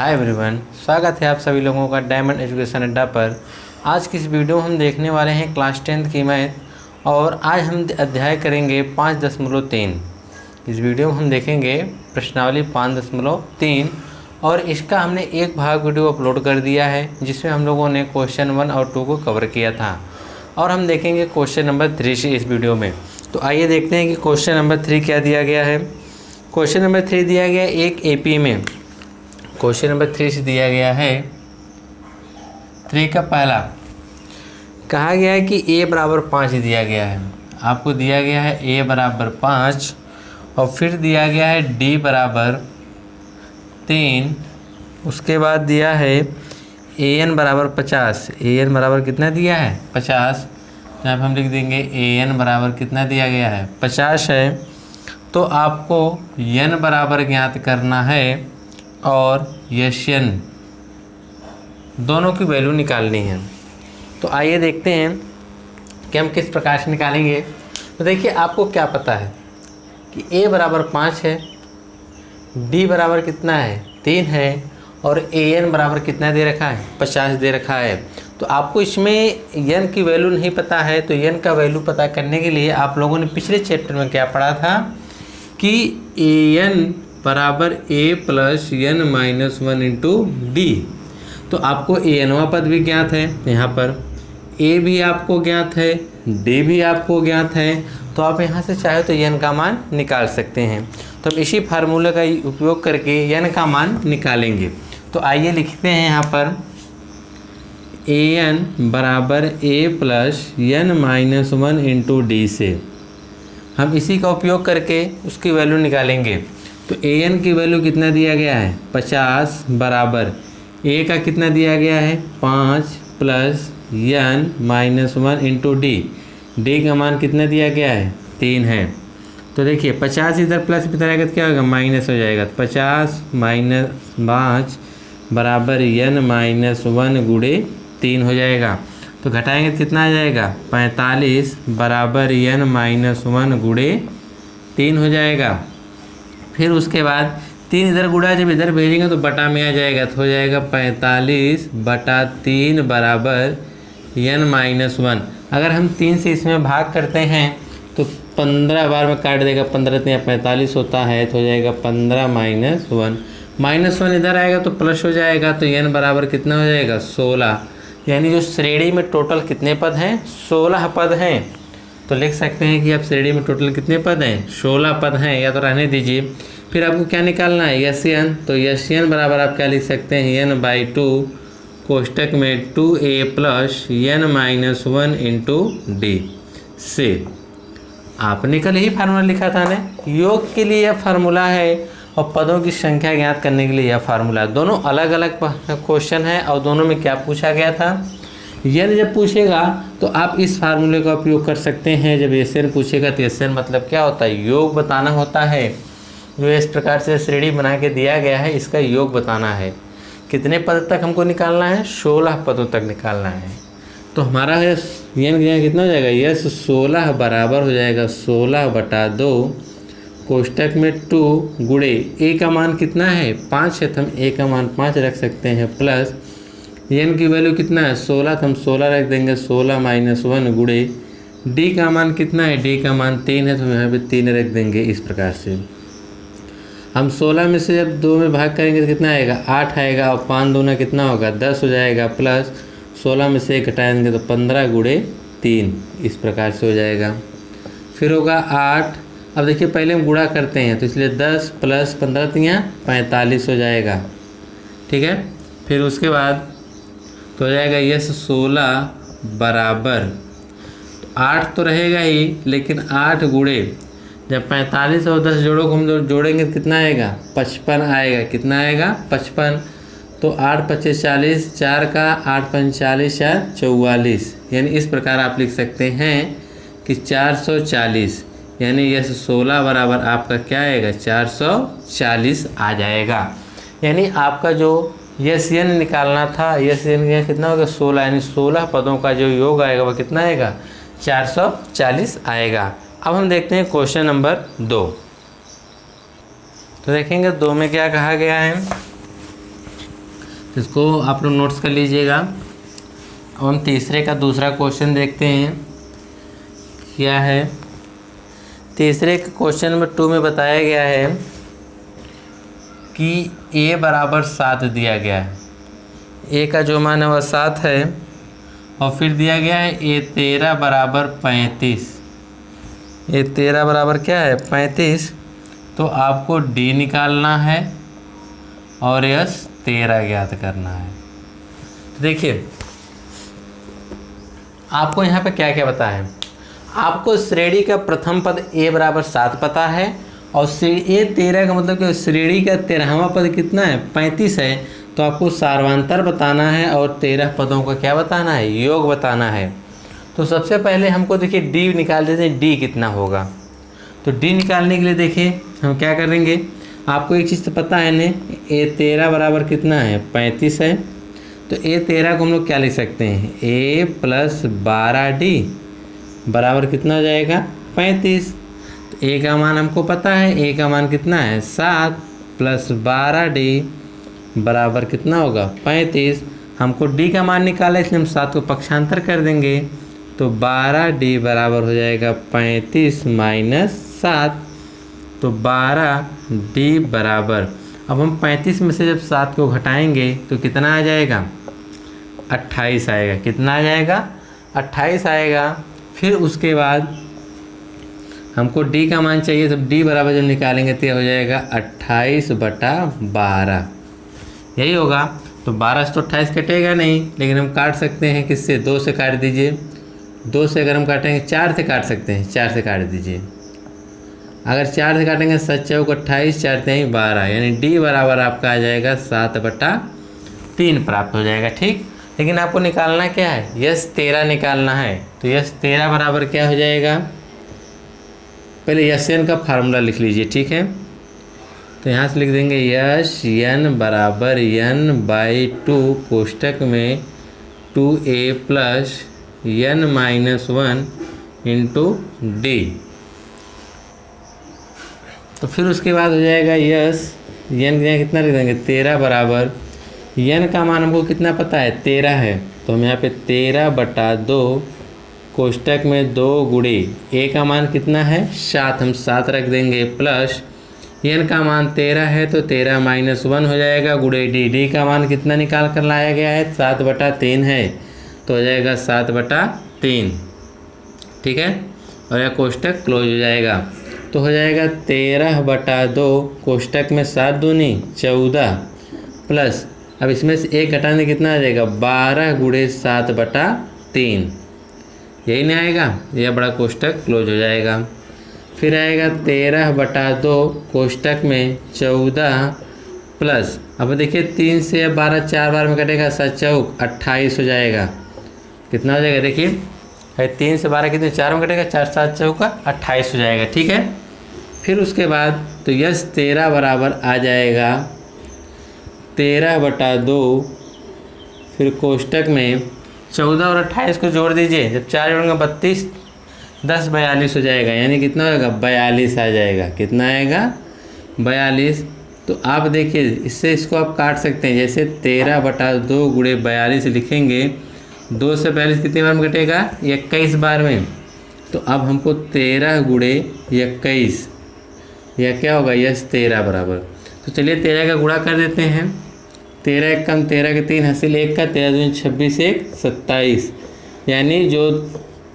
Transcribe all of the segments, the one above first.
Hi everyone, स्वागत है आप सभी लोगों का डायमंड एजुकेशन अड्डा पर। आज की इस वीडियो में हम देखने वाले हैं क्लास 10th की मैथ और आज हम अध्याय करेंगे 5.3। इस वीडियो में हम देखेंगे प्रश्नावली 5.3 और इसका हमने एक भाग वीडियो अपलोड कर दिया है जिसमें हम लोगों ने क्वेश्चन 1 और 2 को कवर किया था और हम देखेंगे क्वेश्चन नंबर 3 से इस वीडियो में। तो आइए देखते हैं कि क्वेश्चन नंबर 3 क्या दिया गया है। क्वेश्चन नंबर 3 दिया गया है एक एपी में। क्वेश्चन नंबर 3 से दिया गया है 3 का पहला कहा गया है कि a बराबर 5 दिया गया है। आपको दिया गया है a बराबर 5 और फिर दिया गया है d बराबर 3। उसके बाद दिया है an बराबर 50। an बराबर कितना दिया है 50। यहाँ पर हम लिख देंगे an बराबर कितना दिया गया है 50 है। तो आपको n बराबर ज्ञात करना है और यशन दोनों की वैल्यू निकालनी है। तो आइए देखते हैं कि हम किस प्रकार से निकालेंगे। तो देखिए आपको क्या पता है कि a बराबर 5 है, d बराबर कितना है 3 है और an बराबर कितना दे रखा है 50 दे रखा है। तो आपको इसमें n की वैल्यू नहीं पता है तो n का वैल्यू पता करने के लिए आप लोगों ने पिछले चैप्टर में क्या पढ़ा था कि an बराबर a plus n minus 1 into D. तो आपको anवा पद भी ज्ञात है, यहाँ पर a भी आपको ज्ञात है, d भी आपको ज्ञात है। तो आप यहाँ से चाहे तो n का मान निकाल सकते हैं। तो हम इसी फार्मूले का उपयोग करके n का मान निकालेंगे। तो आइए लिखते हैं यहाँ पर an बराबर a plus n minus 1 into D से हम इसी का उपयोग करके उसकी वैल्यू निकालेंगे। तो an की वैल्यू कितना दिया गया है 50 बराबर a का कितना दिया गया है 5 plus n minus 1 into D का मान कितना दिया गया है 3 है। तो देखिए 50 इधर प्लस इधर आएगा तो क्या होगा माइनस हो जाएगा। 50 माइनस 5 बराबर n माइनस 1 गुणे 3 हो जाएगा। तो घटाएंगे तो कितना आ जाएगा 45 बराबर n माइनस 1 गुणे 3 हो जाएगा। फिर उसके बाद 3 इधर गुणा जब इधर भेजेंगे तो बटा में आ जाएगा तो हो जाएगा 45 बटा 3 बराबर n माइनस 1। अगर हम 3 से इसमें भाग करते हैं तो 15 बार में काट देगा, 15 3 45 होता है तो हो जाएगा 15 माइनस 1। माइनस 1 इधर आएगा तो प्लस हो जाएगा तो n बराबर कितना हो जाएगा 16। यानी जो श्रेणी में टोटल कितने पद हैं 16 पद हैं। तो लिख सकते हैं कि आप श्रेणी में टोटल कितने पद हैं 16 पद हैं, या तो रहने दीजिए। फिर आपको क्या निकालना है यशन। तो यशन बराबर आप क्या लिख सकते हैं n/2 कोष्टक में 2a plus n minus 1 into D से। आपने कल ही फार्मूला लिखा था ना, योग के लिए यह फार्मूला है और पदों की संख्या ज्ञात करने के लिए यह फार्मूला। दोनों अलग अलग क्वेश्चन है और दोनों में क्या पूछा गया था यन जब पूछेगा तो आप इस फार्मूले का उपयोग कर सकते हैं। जब एसएन पूछेगा तो एसएन मतलब क्या होता है योग बताना होता है। जो इस प्रकार से श्रेणी बना के दिया गया है इसका योग बताना है। कितने पद तक हमको निकालना है 16 पदों तक निकालना है। तो हमारा यन कितना हो जाएगा यस 16 बराबर हो जाएगा 16 बटा 2 कोष्टक में 2 गुणे a का मान कितना है 5 है तो हम a का मान 5 रख सकते हैं प्लस n की वैल्यू कितना है 16 तो हम 16 रख देंगे 16 माइनस 1 गुणे d का मान कितना है d का मान 3 है तो हम यहाँ पे 3 रख देंगे। इस प्रकार से हम 16 में से जब 2 में भाग करेंगे तो कितना आएगा 8 आएगा और 5 दूना कितना होगा 10 हो जाएगा प्लस 16 में से 1 घटाएंगे तो 15 गुणे 3 इस प्रकार से हो जाएगा। फिर होगा 8। अब देखिए पहले हम गुणा करते हैं तो इसलिए 10 प्लस 15 यहाँ 45 हो जाएगा, ठीक है। फिर उसके बाद तो हो जाएगा यस 16 बराबर 8 तो रहेगा ही लेकिन 8 गुणे जब 45 और 10 जोड़ों को हम जोड़ेंगे तो कितना आएगा 55 आएगा। कितना आएगा 55। तो 8 25 40 4 का 8 45 4 44। यानी इस प्रकार आप लिख सकते हैं कि 440। यानी यस 16 बराबर आपका क्या आएगा 440 आ जाएगा। यानी आपका जो यस एन निकालना था यस एन कितना होगा 16। यानी 16 पदों का जो योग आएगा वह कितना आएगा 440 आएगा। अब हम देखते हैं क्वेश्चन नंबर 2। तो देखेंगे 2 में क्या कहा गया है तो इसको आप लोग नोट्स कर लीजिएगा। अब हम तीसरे का दूसरा क्वेश्चन देखते हैं क्या है। तीसरे के क्वेश्चन नंबर 2 में बताया गया है कि a बराबर 7 दिया गया है। a का जो मान है वह 7 है और फिर दिया गया है a 13 बराबर 35। a 13 बराबर क्या है 35। तो आपको d निकालना है और यस 13 ज्ञात करना है। तो देखिए आपको यहाँ पे क्या क्या पता है। आपको श्रेणी का प्रथम पद a बराबर 7 पता है और a 13 का मतलब कि श्रेणी का 13वां पद कितना है 35 है। तो आपको सार्वंतर बताना है और 13 पदों का क्या बताना है योग बताना है। तो सबसे पहले हमको देखिए d निकाल देते हैं, d कितना होगा। तो d निकालने के लिए देखिए हम क्या करेंगे। आपको एक चीज़ तो पता है ने a 13 बराबर कितना है 35 है। तो a 13 को हम लोग क्या लिख सकते हैं a प्लस 12d बराबर कितना हो जाएगा 35। तो a का मान हमको पता है, a का मान कितना है 7 प्लस 12d बराबर कितना होगा 35। हमको d का मान निकाला इसलिए हम 7 को पक्षांतर कर देंगे। तो 12d बराबर हो जाएगा 35 माइनस 7। तो 12d बराबर, अब हम 35 में से जब 7 को घटाएंगे तो कितना आ जाएगा 28 आएगा। कितना आ जाएगा 28 आएगा। फिर उसके बाद हमको d का मान चाहिए, तो d बराबर जब निकालेंगे तो हो जाएगा 28/12 यही होगा। तो 12 से तो 28 कटेगा नहीं, लेकिन हम काट सकते हैं किससे 2 से काट दीजिए। 2 से अगर हम काटेंगे 4 से काट सकते हैं, 4 से काट दीजिए। अगर 4 से काटेंगे 7 चौक 28 4 3 12 यानी d बराबर आपका आ जाएगा 7/3 प्राप्त हो जाएगा। ठीक, लेकिन आपको निकालना क्या है यस 13 निकालना है। तो यस 13 बराबर क्या हो जाएगा, पहले यस एन का फार्मूला लिख लीजिए। ठीक है, तो यहाँ से लिख देंगे यस n बराबर n/2 कोष्टक में 2a plus n-1 into d। तो फिर उसके बाद हो जाएगा यस n कितना लिख देंगे 13 बराबर n का मान हमको कितना पता है 13 है। तो हम यहाँ पे 13/2 कोष्टक में 2 गुणे a का मान कितना है 7, हम 7 रख देंगे प्लस n का मान 13 है तो 13 माइनस 1 हो जाएगा गुणे d का मान कितना निकाल कर लाया गया है 7/3 है। तो हो जाएगा 7/3। ठीक है, और यह कोष्टक क्लोज हो जाएगा। तो हो जाएगा 13/2 कोष्टक में 7 दूनी 14 प्लस, अब इसमें से 1 घटाने कितना आ जाएगा 12 गुणे 7/3 यही नहीं आएगा, यह बड़ा कोष्टक क्लोज हो जाएगा। फिर आएगा 13/2 कोष्टक में 14 प्लस, अब देखिए 3 से 12 4 बार में कटेगा 7 चौक 28 हो जाएगा। कितना हो जाएगा देखिए 3 से 12 कितने 4 में कटेगा 4 7 चौका 28 हो जाएगा। ठीक है, फिर उसके बाद तो यस 13 बराबर आ जाएगा 13/2 फिर कोष्टक में 14 और 28 को जोड़ दीजिए, जब 4 जोड़ेंगे 32 10 42 हो जाएगा, यानी कितना होगा 42 आ जाएगा। कितना आएगा 42। तो आप देखिए इससे इसको आप काट सकते हैं, जैसे 13/2 गुणे 42 लिखेंगे, 2 से 42 कितनी बार में कटेगा 21 बार में। तो अब हमको 13 गुणे 21 यह क्या होगा यस 13 बराबर। तो चलिए 13 का गुणा कर देते हैं। 13 1 कम 13 के 3 हासिल 1 का 13 दूनी 26 1 27, यानी जो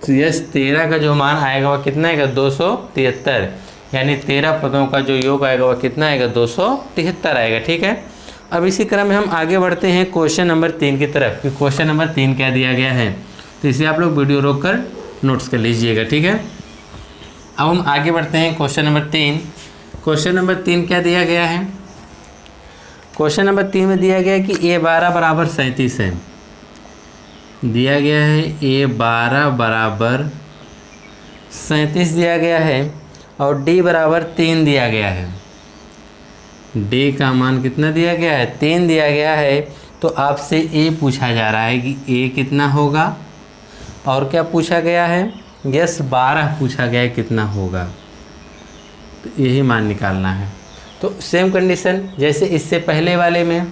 यस 13 का जो मान आएगा वह कितना आएगा 273, यानी 13 पदों का जो योग आएगा वह कितना आएगा 273 आएगा। ठीक है, अब इसी क्रम में हम आगे बढ़ते हैं क्वेश्चन नंबर 3 की तरफ कि क्वेश्चन नंबर 3 क्या दिया गया है। तो इसे आप लोग वीडियो रोक कर नोट्स कर लीजिएगा। ठीक है, अब हम आगे बढ़ते हैं क्वेश्चन नंबर 3। क्वेश्चन नंबर 3 क्या दिया गया है। क्वेश्चन नंबर 3 में दिया गया है कि a12 बराबर 37 है। दिया गया है a12 बराबर 37 दिया गया है और d बराबर 3 दिया गया है। d का मान कितना दिया गया है 3 दिया गया है। तो आपसे a पूछा जा रहा है कि a कितना होगा, और क्या पूछा गया है यस 12 पूछा गया है कितना होगा। तो यही मान निकालना है। तो सेम कंडीशन जैसे इससे पहले वाले में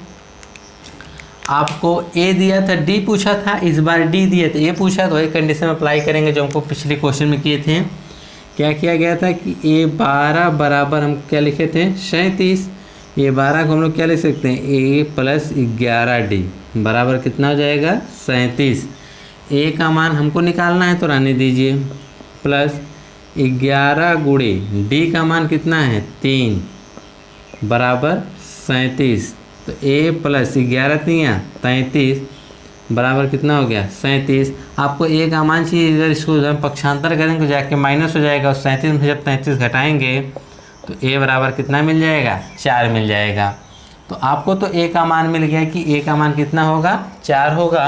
आपको ए दिया था, डी पूछा था, इस बार डी दिया था, ए पूछा, तो वही कंडीशन अप्लाई करेंगे जो हमको पिछले क्वेश्चन में किए थे। क्या किया गया था कि ए 12 बराबर हम क्या लिखे थे 37। ये 12 को हम लोग क्या लिख सकते हैं ए प्लस 11D बराबर कितना हो जाएगा 37। ए का मान हमको निकालना है तो रहने दीजिए, प्लस 11 गुणे डी का मान कितना है 3 बराबर 37। तो ए प्लस 11 3 33 बराबर कितना हो गया 37। आपको ए का मान चाहिए, अगर इसको हम पक्षांतर करेंगे तो जाके माइनस हो जाएगा और 37 में जब 33 घटाएंगे तो ए बराबर कितना मिल जाएगा 4 मिल जाएगा। तो आपको तो ए का मान मिल गया कि ए का मान कितना होगा 4 होगा,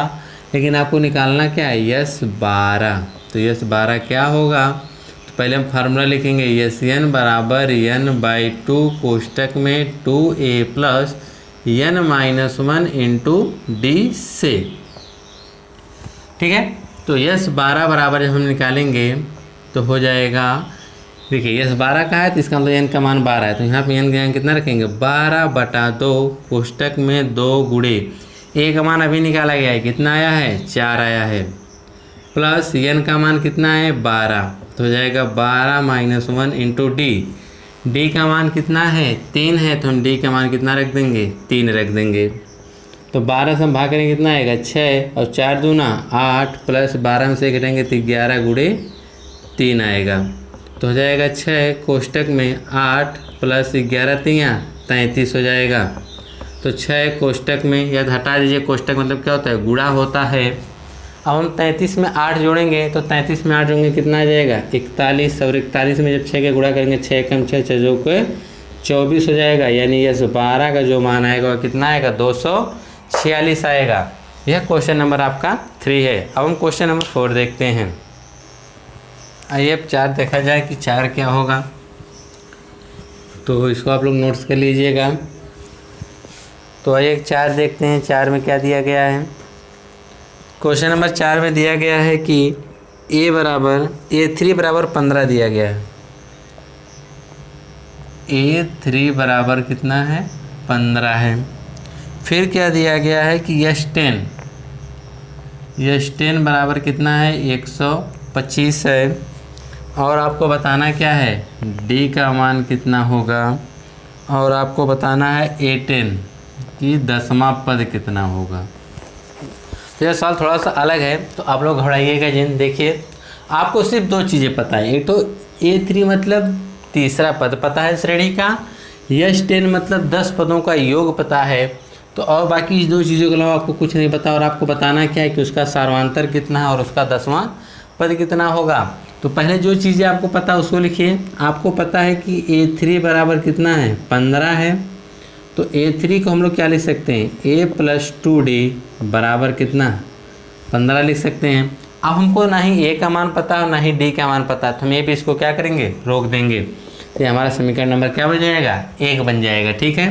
लेकिन आपको निकालना क्या है यस 12। तो यस 12 क्या होगा, तो पहले हम फार्मूला लिखेंगे यस एन बराबर n/2 कोष्टक में 2a plus n-1 into D से। ठीक है, तो यस 12 बराबर जब हम निकालेंगे तो हो जाएगा, देखिए यस 12 का है तो इसका मतलब एन का मान 12 है, तो यहाँ पे एन का मान कितना रखेंगे 12/2 कोष्टक में 2 गुणे ए का मान अभी निकाला गया है कितना आया है 4 आया है, प्लस एन का मान कितना है 12, तो हो जाएगा 12-1 इंटू डी का मान कितना है 3 है, तो हम डी का मान कितना रख देंगे 3 रख देंगे। तो 12 से हम भाग करेंगे कितना आएगा 6 और 4 दूना 8 प्लस 12 में से घटेंगे तो 11 गुणे 3 आएगा, तो हो जाएगा 6 कोष्टक में 8 प्लस 11 3 33 हो जाएगा। तो 6 कोष्टक में याद हटा दीजिए, कोष्टक मतलब क्या होता है गुणा होता है। अब हम 33 में 8 जोड़ेंगे तो 33 में 8 जोड़ेंगे कितना आ जाएगा 41, और 41 में जब 6 का गुणा करेंगे 6 कम 6 6 जो के 24 हो जाएगा, यानी यस 12 का जो मान आएगा वो कितना आएगा 246 आएगा। यह क्वेश्चन नंबर आपका 3 है। अब हम क्वेश्चन नंबर 4 देखते हैं। आइए अब 4 देखा जाए कि 4 क्या होगा, तो इसको आप लोग नोट्स कर लीजिएगा। तो आइए 4 देखते हैं, 4 में क्या दिया गया है। क्वेश्चन नंबर 4 में दिया गया है कि A3 बराबर 15 दिया गया है। A3 बराबर कितना है 15 है। फिर क्या दिया गया है कि यश10 बराबर कितना है 125 है, और आपको बताना क्या है D का मान कितना होगा, और आपको बताना है A10 कि 10वां पद कितना होगा। तो यह सवाल थोड़ा सा अलग है, तो आप लोग घबराइएगा जिन। देखिए आपको सिर्फ 2 चीज़ें पता है, एक तो A3 मतलब तीसरा पद पता है श्रेणी का, यश10 मतलब 10 पदों का योग पता है। तो और बाकी इस 2 चीज़ों के अलावा आपको कुछ नहीं पता, और आपको बताना क्या है कि उसका सार्वांतर कितना है और उसका 10वां पद कितना होगा। तो पहले जो चीज़ें आपको पता है उसको लिखिए। आपको पता है कि A3 बराबर कितना है 15 है, तो A3 को हम लोग क्या लिख सकते हैं A प्लस 2D बराबर कितना 15 लिख सकते हैं। अब हमको ना ही A का मान पता और ना ही D का मान पता, तो हम ये भी इसको क्या करेंगे रोक देंगे, तो ये हमारा समीकरण नंबर क्या बन जाएगा 1 बन जाएगा। ठीक है,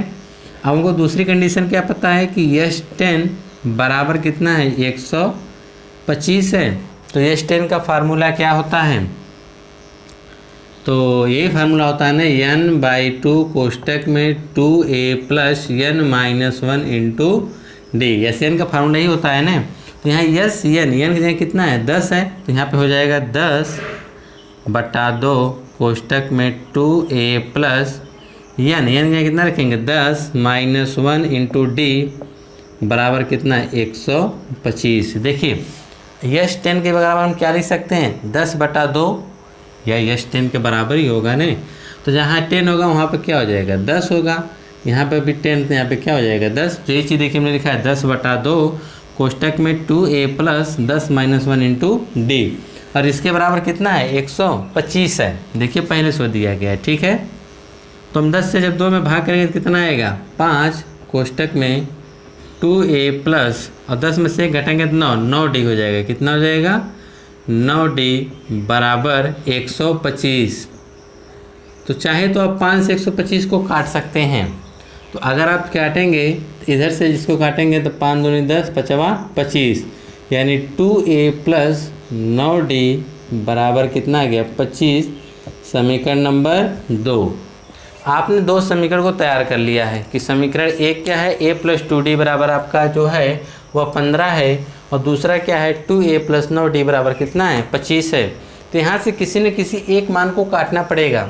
अब हमको दूसरी कंडीशन क्या पता है कि यश10 बराबर कितना है 125 है। तो यश10 का फार्मूला क्या होता है, तो ये फार्मूला होता है ना n/2 कोष्टक में 2a plus n-1 into D. Yes N का फार्मूला ही होता है ना। तो यहाँ यस एन की जगह कितना है 10 है, तो यहाँ पे हो जाएगा 10/2 कोष्टक में 2a प्लस n की जगह कितना रखेंगे 10-1 इंटू डी बराबर कितना है 125। देखिए यश10 के बराबर हम क्या लिख सकते हैं 10/2, या यश10 के बराबर ही होगा नहीं। तो जहाँ 10 होगा वहाँ पे क्या हो जाएगा 10 होगा, यहाँ पे भी 10 तो यहाँ पे क्या हो जाएगा 10। तो ये चीज़ देखिए हमने लिखा है 10/2 कोष्टक में 2a प्लस 10-1 इंटू डी, और इसके बराबर कितना है 125 है। देखिए पहले से दिया गया है। ठीक है, तो हम 10 से जब 2 में भाग करेंगे तो कितना आएगा 5 कोष्टक में 2a प्लस और 10 में से घटेंगे तो 9D हो जाएगा। कितना हो जाएगा 9D बराबर 125। तो चाहे तो आप 5 से 125 को काट सकते हैं। तो अगर आप काटेंगे इधर से जिसको काटेंगे तो 5 दूनी 10 5वां 25, यानी 2a प्लस 9D बराबर कितना आ गया 25, समीकरण नंबर 2। आपने दो समीकरण को तैयार कर लिया है कि समीकरण एक क्या है, a + 2d बराबर आपका जो है वह 15 है, और दूसरा क्या है 2a + 9d बराबर कितना है 25 है। तो यहाँ से किसी न किसी एक मान को काटना पड़ेगा,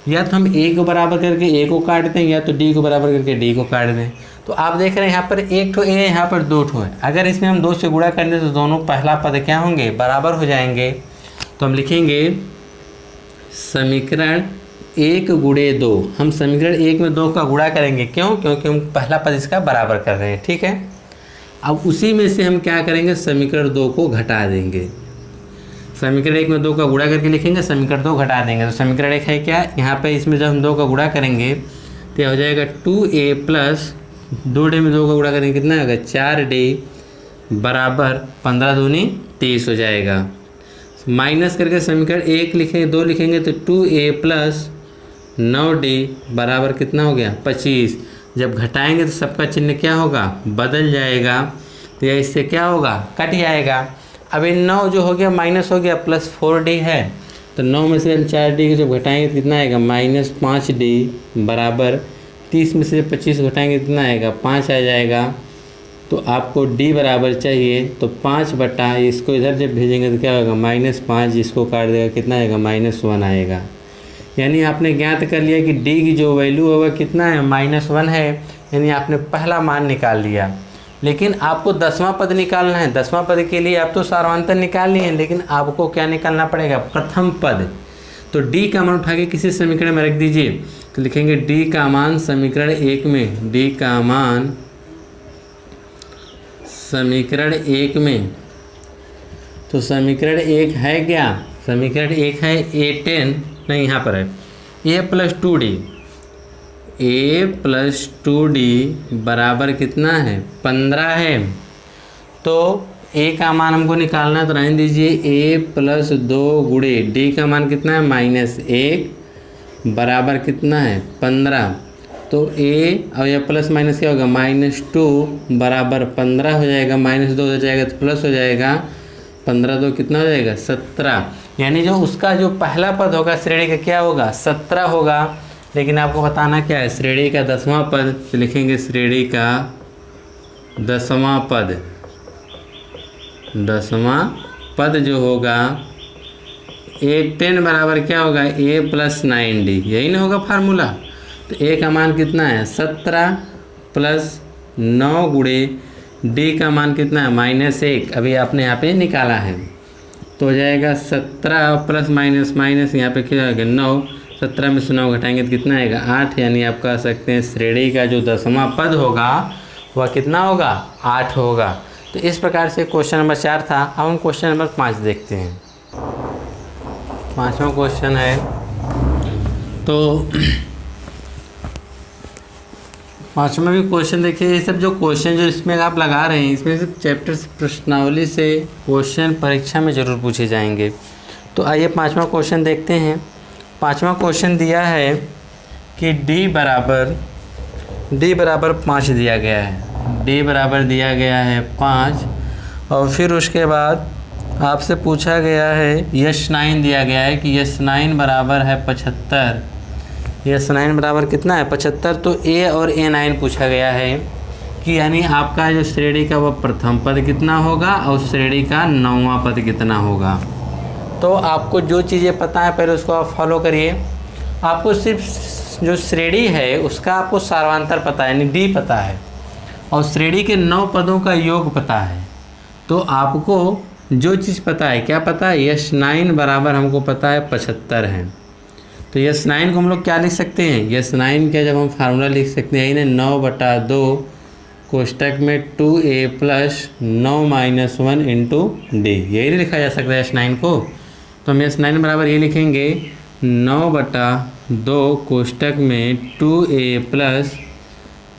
या तो हम a को बराबर करके a को काट दें, या तो d को बराबर करके d को काट दें। तो आप देख रहे हैं यहाँ पर एक ठो a है, यहाँ पर दो ठो है। अगर इसमें हम 2 से गुणा कर दें तो दोनों पहला पद क्या होंगे, बराबर हो जाएंगे। तो हम लिखेंगे समीकरण 1 × 2। हम समीकरण 1 में 2 का गुणा करेंगे, क्यों? क्योंकि हम पहला पद इसका बराबर कर रहे हैं, ठीक है। अब उसी में से हम क्या करेंगे, समीकरण 2 को घटा देंगे। समीकरण 1 में 2 का गुणा करके लिखेंगे, समीकरण 2 घटा देंगे। तो समीकरण 1 है क्या, यहाँ पे इसमें जब हम 2 का गुणा करेंगे तो यह हो जाएगा 2a + 2d में 2 का गुणा करेंगे कितना होगा 4d बराबर 15 दूनी 30 हो जाएगा। माइनस करके समीकरण 1 लिखेंगे, 2 लिखेंगे तो 2a + 9d बराबर कितना हो गया 25। जब घटाएंगे तो सबका चिन्ह क्या होगा, बदल जाएगा। तो यह इससे क्या होगा, कट जाएगा। अब इन 9 जो हो गया माइनस हो गया, प्लस 4d है, तो 9 में से हम 4d को जब घटाएंगे तो कितना आएगा -5d बराबर 30 में से 25 घटाएंगे कितना आएगा 5 आ जाएगा। तो आपको d बराबर चाहिए, तो 5 बटा इसको इधर जब भेजेंगे तो क्या होगा -5, इसको काट देगा कितना आएगा -1 आएगा। यानी आपने ज्ञात कर लिया कि d की जो वैल्यू होगा कितना है -1 है, यानी आपने पहला मान निकाल लिया। लेकिन आपको 10वां पद निकालना है। 10वां पद के लिए आप तो सार्वधातुक निकाल लिए हैं, लेकिन आपको क्या निकालना पड़ेगा, प्रथम पद। तो d का मान उठा के किसी समीकरण में रख दीजिए। तो लिखेंगे d का मान समीकरण 1 में, d का मान समीकरण 1 में। तो समीकरण 1 है क्या, समीकरण 1 है a10, नहीं यहाँ पर है a + 2d, a + 2d बराबर कितना है 15 है। तो a का मान हमको निकालना है, तो रहने दीजिए a + 2 गुणे d का मान कितना है -1 बराबर कितना है 15। तो a और यह प्लस माइनस क्या होगा -2 बराबर 15 हो जाएगा, -2 हो जाएगा तो प्लस हो जाएगा, 15 2 कितना हो जाएगा 17। यानी जो उसका जो पहला पद होगा श्रेणी का क्या होगा 17 होगा। लेकिन आपको बताना क्या है, श्रेणी का 10वां पद। तो लिखेंगे श्रेणी का 10वां पद, 10वां पद जो होगा a10 बराबर क्या होगा a + 9d, यही ना होगा फार्मूला। तो a का मान कितना है 17 + 9 गुणे d का मान कितना है -1, अभी आपने यहाँ पे निकाला है। तो हो जाएगा 17 प्लस माइनस माइनस यहाँ पे क्या आएगा 9, 17 में से 9 घटाएंगे तो कितना आएगा 8। यानी आप कह सकते हैं श्रेणी का जो 10वां पद होगा वह कितना होगा 8 होगा। तो इस प्रकार से क्वेश्चन नंबर 4 था। अब हम क्वेश्चन नंबर 5 देखते हैं। 5वां क्वेश्चन है, तो 5वां भी क्वेश्चन देखिए। ये सब जो क्वेश्चन जो इसमें आप लगा रहे हैं, इसमें सिर्फ चैप्टर प्रश्नावली से क्वेश्चन परीक्षा में ज़रूर पूछे जाएंगे। तो आइए 5वां क्वेश्चन देखते हैं। 5वां क्वेश्चन दिया है कि d बराबर 5 दिया गया है, d बराबर दिया गया है 5, और फिर उसके बाद आपसे पूछा गया है S9 दिया गया है कि S9 बराबर है 75। S9 बराबर कितना है 75। तो a और a9 पूछा गया है कि यानी आपका जो श्रेणी का वह प्रथम पद कितना होगा और श्रेणी का 9वां पद कितना होगा। तो आपको जो चीज़ें पता है पहले उसको आप फॉलो करिए। आपको सिर्फ जो श्रेणी है उसका आपको सार्वधातुक पता है, यानी d पता है, और श्रेणी के 9 पदों का योग पता है। तो आपको जो चीज़ पता है, क्या पता है, S9 बराबर हमको पता है 75 है। तो S9 को हम लोग क्या लिख सकते हैं, S9 का जब हम फार्मूला लिख सकते हैं ना 9/2 कोष्टक में 2a + 9 - 1 × d, यही लिखा जा सकता है S9 को। तो हम S9 बराबर ये लिखेंगे 9/2 कोष्टक में 2a +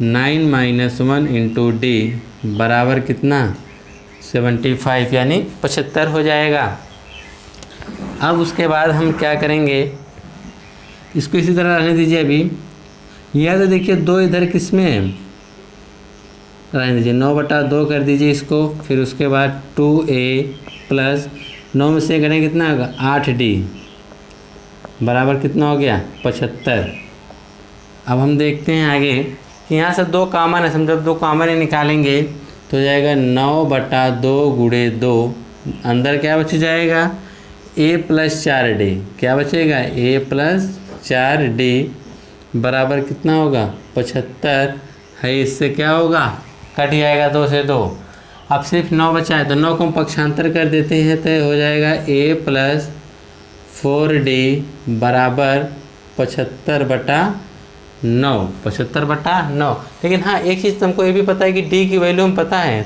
9 - 1 × d बराबर कितना 75, यानी 75 हो जाएगा। अब उसके बाद हम क्या करेंगे, इसको इसी तरह रहने दीजिए अभी। यह तो देखिए 2 इधर किस में है, रहने दीजिए 9/2 कर दीजिए इसको। फिर उसके बाद 2a + 9 में से करें कितना होगा 8d बराबर कितना हो गया 75। अब हम देखते हैं आगे कि यहाँ से 2 कॉमन है, समझो 2 कॉमन ही निकालेंगे तो हो जाएगा 9/2 गुणे 2, अंदर क्या बच जाएगा a + 4d, क्या बचेगा a + 4d बराबर कितना होगा 75 है। इससे क्या होगा कट जाएगा 2 से 2, अब सिर्फ 9 बचा है तो 9 को हम पक्षांतर कर देते हैं तो हो जाएगा a + 4d बराबर 75/9, 75/9। लेकिन हाँ एक चीज़ तुमको ये भी पता है कि d की वैल्यू हम पता है,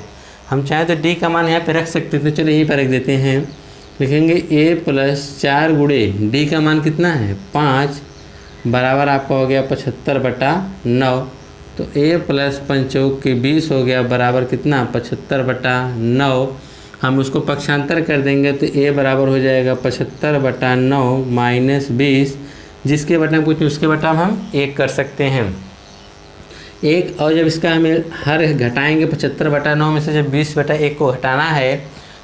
हम चाहें तो d का मान यहाँ पे रख सकते थे, चलो यहीं पर रख देते हैं, लिखेंगे a + 4 गुणे d का मान कितना है 5 बराबर आपका हो गया 75/9, तो a + 5 के 20 हो गया बराबर कितना 75/9। हम उसको पक्षांतर कर देंगे तो a बराबर हो जाएगा 75/9 - 20, जिसके बटा में पूछें उसके बटा हम 1 कर सकते हैं 1। और जब इसका हमें हर घटाएंगे 75/9 में से जब 20/1 को घटाना है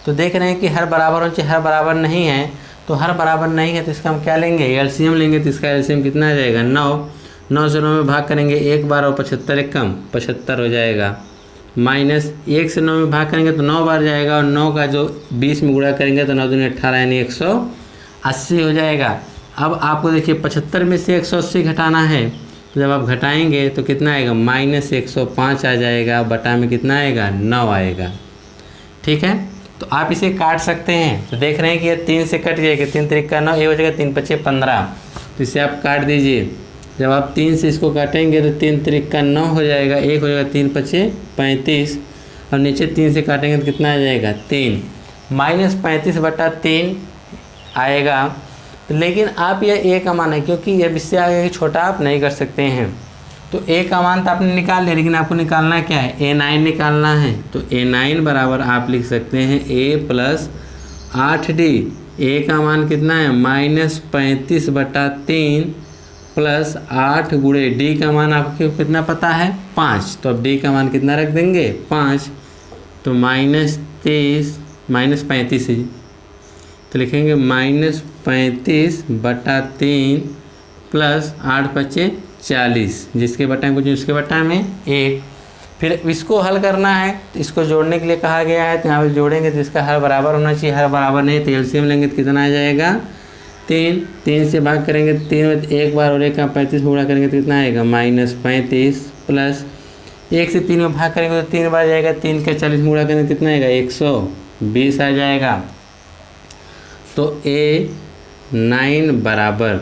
तो देख रहे हैं कि हर बराबर होना चाहिए, हर बराबर नहीं है, तो हर बराबर नहीं है तो इसका हम क्या लेंगे एलसीएम लेंगे, तो इसका एलसीएम कितना आ जाएगा 9 से 9 में भाग करेंगे 1 बार और 75 1 कम 75 हो जाएगा, माइनस 1 से 9 में भाग करेंगे तो 9 बार जाएगा और 9 का जो 20 में गुणा करेंगे तो 9 दूनी 18 यानी 180 हो जाएगा। अब आपको देखिए 75 में से 180 घटाना है तो जब आप घटाएंगे तो कितना आएगा -105 आ जाएगा, बटा में कितना आएगा 9 आएगा। ठीक है, तो आप इसे काट सकते हैं, तो देख रहे हैं कि ये 3 से कट जाएगा, 3 3 9, ये हो जाएगा 3 5 15, तो इसे आप काट दीजिए। जब आप 3 से इसको काटेंगे तो 3 3 9 हो जाएगा, 1 हो जाएगा 3 5 35 और नीचे 3 से काटेंगे तो कितना आ जाएगा 3 -35/3 आएगा। लेकिन आप यह a का मान है क्योंकि ये इससे आगे छोटा आप नहीं कर सकते हैं, तो a का मान तो आपने निकाल लिया, लेकिन आपको निकालना क्या है a9 निकालना है, तो a9 बराबर आप लिख सकते हैं a + 8d। a का मान कितना है -35/3 + 8 गुणे d का मान आपको कितना पता है 5, तो अब d का मान कितना रख देंगे 5, तो -35 तो लिखेंगे -35/3 + 8 × 40, जिसके बटा में कुछ उसके बटा में 1। फिर इसको हल करना है तो इसको जोड़ने के लिए कहा गया है, तो यहाँ पे जोड़ेंगे तो इसका हर बराबर होना चाहिए, हर बराबर नहीं तो एलसीएम लेंगे तो कितना आ जाएगा 3 से भाग करेंगे 3 में 1 बार और 1 का 35 गुणा करेंगे तो कितना आएगा -35 प्लस 1 से 3 में भाग करेंगे तो 3 बार जाएगा, 3 का 40 गुणा करेंगे कितना आएगा 120 आ जाएगा। तो a9 बराबर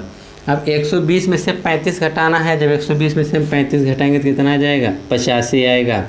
अब 120 में से 35 घटाना है, जब 120 में से हम 35 घटाएंगे तो कितना आ जाएगा 85 आएगा,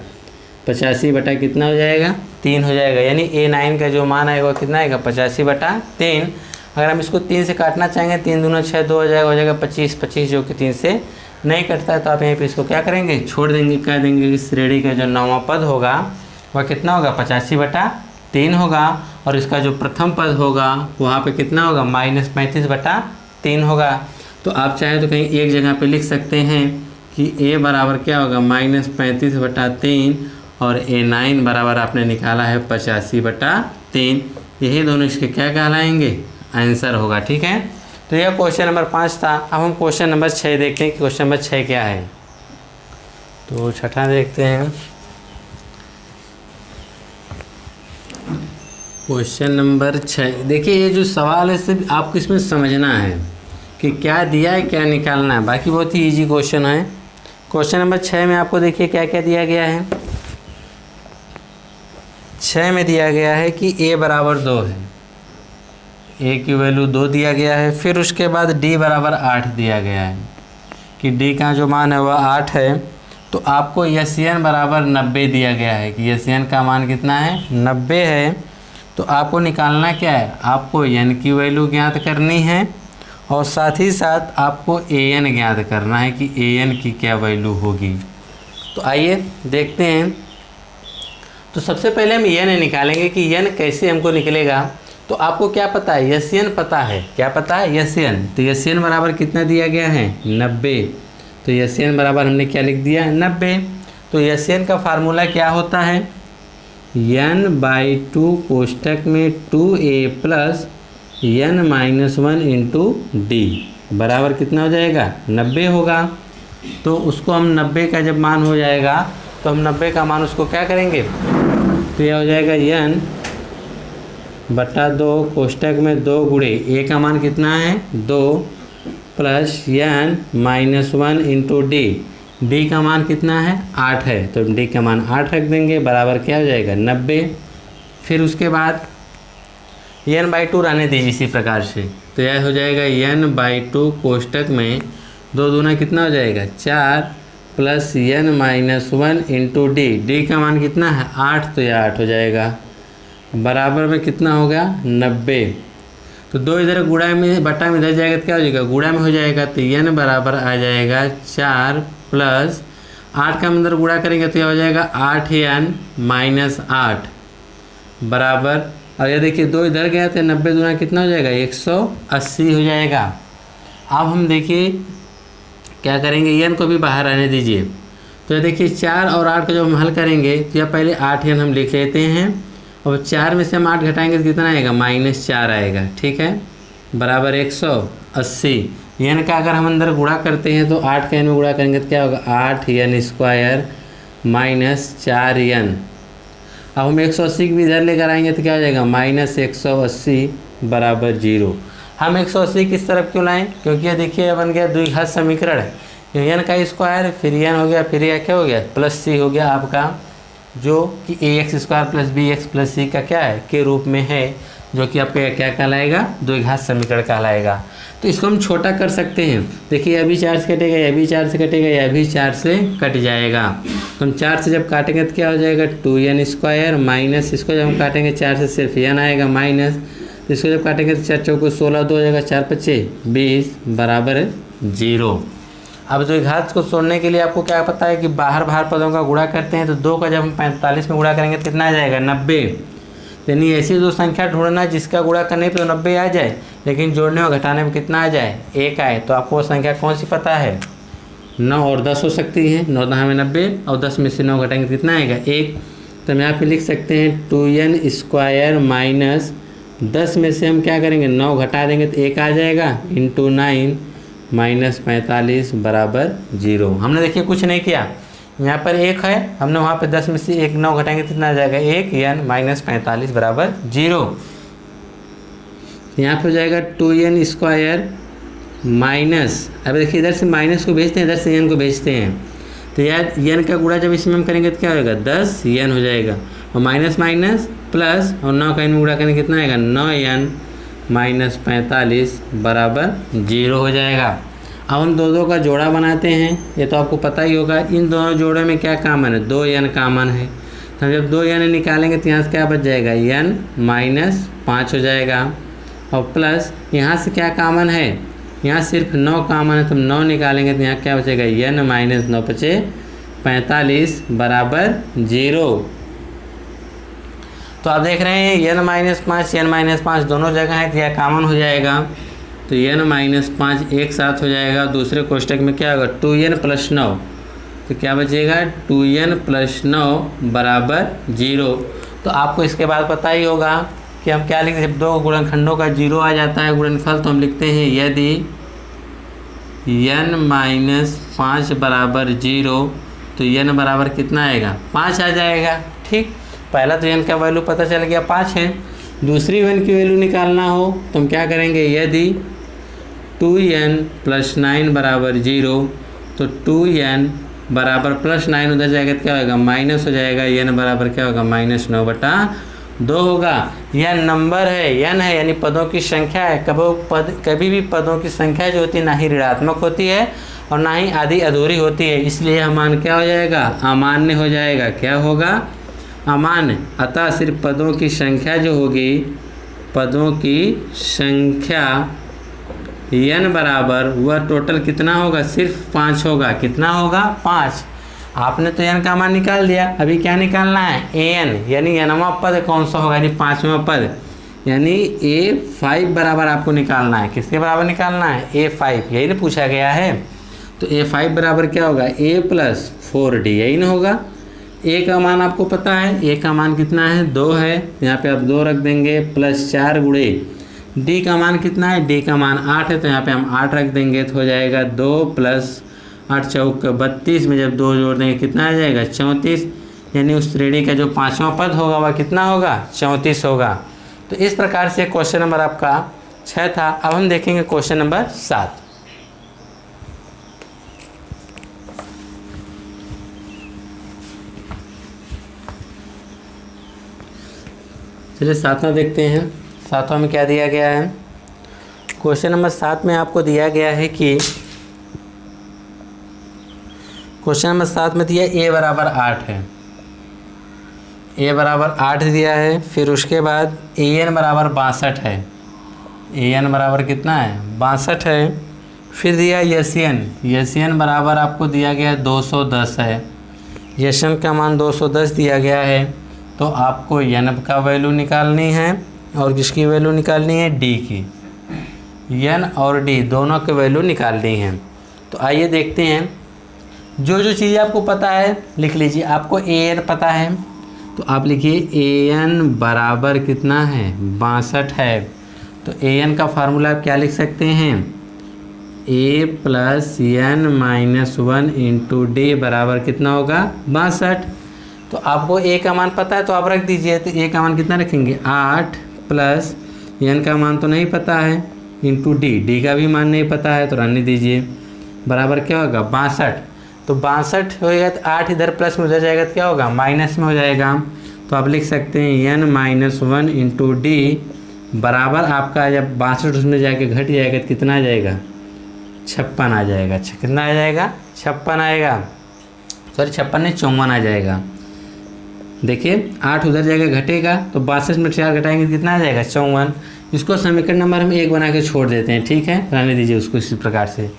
85 बटा कितना हो जाएगा 3 हो जाएगा, यानी a9 का जो मान आएगा वो कितना आएगा 85/3। अगर हम इसको 3 से काटना चाहेंगे 3 दूना 6 2 हो जाएगा 25 जो कि 3 से नहीं कटता है, तो आप यहीं पे इसको क्या करेंगे छोड़ देंगे, कह देंगे कि श्रेणी का जो 9वां पद होगा वह कितना होगा 85/3 होगा, और इसका जो प्रथम पद होगा वहाँ पे कितना होगा -35/3 होगा। तो आप चाहें तो कहीं एक जगह पे लिख सकते हैं कि a बराबर क्या होगा -35/3 और a9 बराबर आपने निकाला है 85/3, यही दोनों इसके क्या कहलाएंगे आंसर होगा। ठीक है, तो यह क्वेश्चन नंबर 5 था। अब हम क्वेश्चन नंबर 6 देखते हैं कि क्वेश्चन नंबर 6 क्या है। तो छठा देखते हैं, क्वेश्चन नंबर 6। देखिए ये जो सवाल है सिर्फ आपको इसमें समझना है कि क्या दिया है क्या निकालना है, बाकी बहुत ही इजी क्वेश्चन है। क्वेश्चन नंबर 6 में आपको देखिए क्या क्या दिया गया है। 6 में दिया गया है कि a बराबर 2 है, a की वैल्यू 2 दिया गया है। फिर उसके बाद d बराबर 8 दिया गया है कि d का जो मान है वह 8 है। तो आपको SN बराबर 90 दिया गया है कि SN का मान कितना है 90 है। तो आपको निकालना क्या है, आपको n की वैल्यू ज्ञात करनी है और साथ ही साथ आपको an ज्ञात करना है कि an की क्या वैल्यू होगी। तो आइए देखते हैं। तो सबसे पहले हम n निकालेंगे कि n कैसे हमको निकलेगा। तो आपको क्या पता है SN पता है, क्या पता है SN, तो SN बराबर कितना दिया गया है 90। तो SN बराबर हमने क्या लिख दिया 90। तो SN का फार्मूला क्या होता है n/2 कोष्टक में 2a + n - 1 × d बराबर कितना हो जाएगा 90 होगा। तो उसको हम 90 का जब मान हो जाएगा तो हम 90 का मान उसको क्या करेंगे, तो यह हो जाएगा n बटा 2 कोष्टक में 2 गुणे a का मान कितना है 2 plus n minus 1 into D का मान कितना है 8 है, तो डी का मान 8 रख देंगे, बराबर क्या हो जाएगा 90। फिर उसके बाद n/2 रहने दीजिए इसी प्रकार से, तो यह हो जाएगा n/2 कोष्टक में 2 दूना कितना हो जाएगा 4 plus n minus 1 into D का मान कितना है 8, तो यह 8 हो जाएगा, बराबर में कितना होगा 90। तो 2 इधर गुणा में बटा में इधर जाएगा तो क्या हो जाएगा गुणा में हो जाएगा, तो n बराबर आ जाएगा 4 प्लस 8 का अंदर गुणा करेंगे तो यह हो जाएगा 8n माइनस 8 बराबर, और ये देखिए 2 इधर गया तो 90 दूना कितना हो जाएगा 180 हो जाएगा। अब हम देखिए क्या करेंगे, n को भी बाहर आने दीजिए, तो ये देखिए 4 और 8 का जब हम हल करेंगे तो यह पहले 8n हम लिख लेते हैं, और 4 में से हम 8 घटाएंगे तो कितना आएगा -4 आएगा, ठीक है, बराबर 180। n का अगर हम अंदर गुणा करते हैं तो 8 का n में गुणा करेंगे तो क्या होगा 8n स्क्वायर माइनस 4n। अब हम 180 की भी इधर लेकर आएंगे तो क्या हो जाएगा -180 बराबर 0। हम 180 किस तरफ क्यों लाएं, क्योंकि ये देखिए बन गया द्विघात समीकरण, n का स्क्वायर फिर n हो गया, फिर यह क्या हो गया प्लस c हो गया आपका, जो कि ax square plus bx plus c का क्या है के रूप में है, जो कि आपका क्या कहलाएगा द्विघात समीकरण कहलाएगा। तो इसको हम छोटा कर सकते हैं, देखिए यह भी 4 से कटेगा, यह भी 4 से कटेगा, यह भी 4 से कट जाएगा, तो हम 4 से जब काटेंगे तो क्या हो जाएगा 2n स्क्वायर माइनस, इसको जब हम काटेंगे 4 से सिर्फ n आएगा माइनस, तो इसको जब काटेंगे तो 4 चौको 16 2 हो जाएगा 4 पच्चे 20 बराबर 0। अब द्विघात को छोड़ने के लिए आपको क्या पता है कि बाहर पदों का गुणा करते हैं, तो 2 का जब हम 45 में गुणा करेंगे तो कितना आ जाएगा 90। यानी ऐसी दो संख्या ढूंढना जिसका गुणा करने पे 90 आ जाए, लेकिन जोड़ने और घटाने में कितना आ जाए 1 आए। तो आपको वो संख्या कौन सी पता है 9 और 10 हो सकती है, 9 9 में 90 और 10 में से 9 घटाएंगे कितना आएगा 1। तो हम यहाँ पे लिख सकते हैं 2n स्क्वायर माइनस 10 में से हम क्या करेंगे 9 घटा देंगे तो 1 आ जाएगा इंटू 9 माइनस 45 बराबर 0। हमने देखिए कुछ नहीं किया, यहाँ पर 1 है, हमने वहाँ पे 10 में से 1 9 घटाएंगे कितना आ जाएगा 1 n माइनस 45 बराबर 0। यहाँ पे हो जाएगा 2n स्क्वायर माइनस, अब देखिए इधर से माइनस को भेजते हैं, इधर से n को भेजते हैं, तो यार n का गुणा जब इसमें हम करेंगे तो क्या होगा 10 n हो जाएगा, और माइनस माइनस प्लस और 9 का n में गुणा करेंगे कितना आएगा 9n माइनस 45 बराबर 0 हो जाएगा। अब हम दो का जोड़ा बनाते हैं, ये तो आपको पता ही होगा। इन दोनों जोड़े में क्या कॉमन है 2n कॉमन है, तो हम जब 2n निकालेंगे तो यहाँ से क्या बच जाएगा n माइनस 5 हो जाएगा, और प्लस यहाँ से क्या कॉमन है यहाँ सिर्फ 9 कॉमन है, तो हम 9 निकालेंगे तो यहाँ क्या बचेगा n माइनस 9 पचे 45 बराबर 0। तो आप देख रहे हैं n माइनस 5 n माइनस 5 दोनों जगह है तो यह कॉमन हो जाएगा, तो n माइनस 5 एक साथ हो जाएगा। दूसरे कोष्टक में क्या होगा 2n प्लस 9, तो क्या बचेगा 2n प्लस 9 बराबर 0। तो आपको इसके बाद पता ही होगा कि हम क्या लिखते हैं, दो गुणनखंडों का 0 आ जाता है गुणनफल, तो हम लिखते हैं यदि n माइनस 5 बराबर 0 तो n बराबर कितना आएगा 5 आ जाएगा। ठीक, पहला तो n का वैल्यू पता चल गया 5 है, दूसरी n की वैल्यू निकालना हो तो हम क्या करेंगे यदि 2n प्लस 9 बराबर 0 तो 2n बराबर प्लस 9 उधर जाएगा तो क्या होगा माइनस हो जाएगा, n बराबर क्या होगा -9/2 होगा। यह नंबर है n है यानी पदों की संख्या है। कभी भी पदों की संख्या जो होती है ना ही ऋणात्मक होती है और ना ही आधी अधूरी होती है, इसलिए यह मान क्या हो जाएगा अमान्य हो जाएगा। क्या होगा अमान्य। अतः सिर्फ पदों की संख्या जो होगी, पदों की संख्या n बराबर वह टोटल कितना होगा सिर्फ 5 होगा। कितना होगा 5। आपने तो n का मान निकाल दिया, अभी क्या निकालना है an यानी nवां पद कौन सा होगा यानी 5वां पद, यानी a5 बराबर आपको निकालना है। किसके बराबर निकालना है a5, यही ना पूछा गया है। तो a5 बराबर क्या होगा a प्लस 4d, यही ना होगा। a का मान आपको पता है, a का मान कितना है 2 है, यहाँ पे आप 2 रख देंगे प्लस 4 गुणे d का मान कितना है, d का मान 8 है, तो यहाँ पे हम 8 रख देंगे तो हो जाएगा 2 प्लस 8 चौक 32 में जब 2 जोड़ देंगे कितना आ जाएगा 34, यानी उस श्रेणी का जो 5वां पद होगा वह कितना होगा 34 होगा। तो इस प्रकार से क्वेश्चन नंबर आपका 6 था। अब हम देखेंगे क्वेश्चन नंबर 7। चलिए 7वां देखते हैं। 7वां में क्या दिया गया है। क्वेश्चन नंबर 7 में आपको दिया गया है कि क्वेश्चन नंबर 7 में दिया a बराबर 8 है, a बराबर 8 दिया है। फिर उसके बाद an बराबर 62 है, an बराबर कितना है 62 है। फिर दिया SN बराबर आपको दिया गया 210 है, SN का मान 210 दिया गया है। तो आपको n का वैल्यू निकालनी है और किसकी वैल्यू निकालनी है d की, n और d दोनों के वैल्यू निकालनी है। तो आइए देखते हैं। जो जो चीज़ें आपको पता है लिख लीजिए। आपको an पता है तो आप लिखिए an बराबर कितना है 62 है। तो an का फार्मूला आप क्या लिख सकते हैं a plus n minus 1 into d बराबर कितना होगा 62। तो आपको a का मान पता है तो आप रख दीजिए। तो a का मान कितना रखेंगे 8 प्लस n का मान तो नहीं पता है इंटू d का भी मान नहीं पता है तो रहने दीजिए, बराबर क्या होगा 62। तो 62 होएगा तो 8 इधर प्लस में उधर जाएगा तो क्या होगा माइनस में हो जाएगा। तो आप लिख सकते हैं n माइनस 1 इंटू d बराबर आपका जब 62 उसमें जाके घट जाएगा तो कितना आ जाएगा 56 आ जाएगा। कितना आ जाएगा 56 आएगा, सॉरी 56 नहीं 54 आ जाएगा। देखिए 8 उधर जाएगा घटेगा तो 62 में 4 घटाएंगे तो कितना आ जाएगा 54। इसको समीकरण नंबर हम 1 बना के छोड़ देते हैं, ठीक है, रहने दीजिए उसको इसी प्रकार से।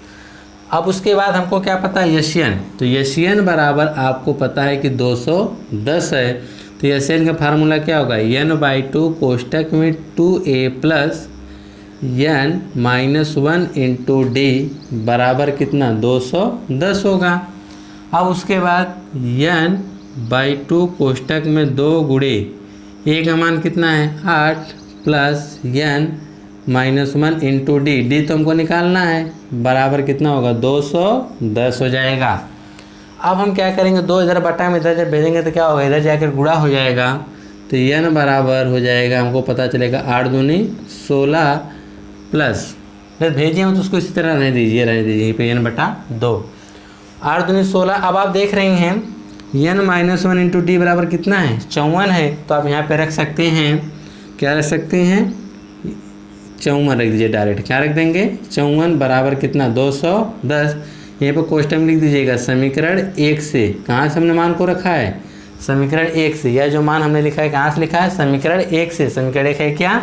अब उसके बाद हमको क्या पता है SN, तो SN बराबर आपको पता है कि 210 है। तो SN का फार्मूला क्या होगा n/2 कोष्टक में 2a plus n minus 1 into d बराबर कितना 210 होगा। अब उसके बाद n/2 कोष्टक में 2 गुणे a का मान कितना है 8 plus n minus 1 into D तो हमको निकालना है, बराबर कितना होगा 210 हो जाएगा। अब हम क्या करेंगे 2 इधर बटा में इधर जब भेजेंगे तो क्या होगा इधर जाकर गुणा हो जाएगा। तो n बराबर हो जाएगा हमको पता चलेगा 8 दूनी 16 प्लस जब भेजिए तो उसको इसी तरह रहने दीजिए यहीं पे n/2 8 दूनी 16। अब आप देख रहे हैं n माइनस 1 इंटू डी बराबर कितना है 54 है। तो आप यहाँ पे रख सकते हैं, क्या रख सकते हैं 54 रख दीजिए डायरेक्ट। क्या रख देंगे 54 बराबर कितना 210। यहीं पर कोष्टक में लिख दीजिएगा समीकरण 1 से। कहाँ से हमने मान को रखा है समीकरण 1 से। यह जो मान हमने लिखा है कहाँ से लिखा है समीकरण 1 से। समीकरण 1 है क्या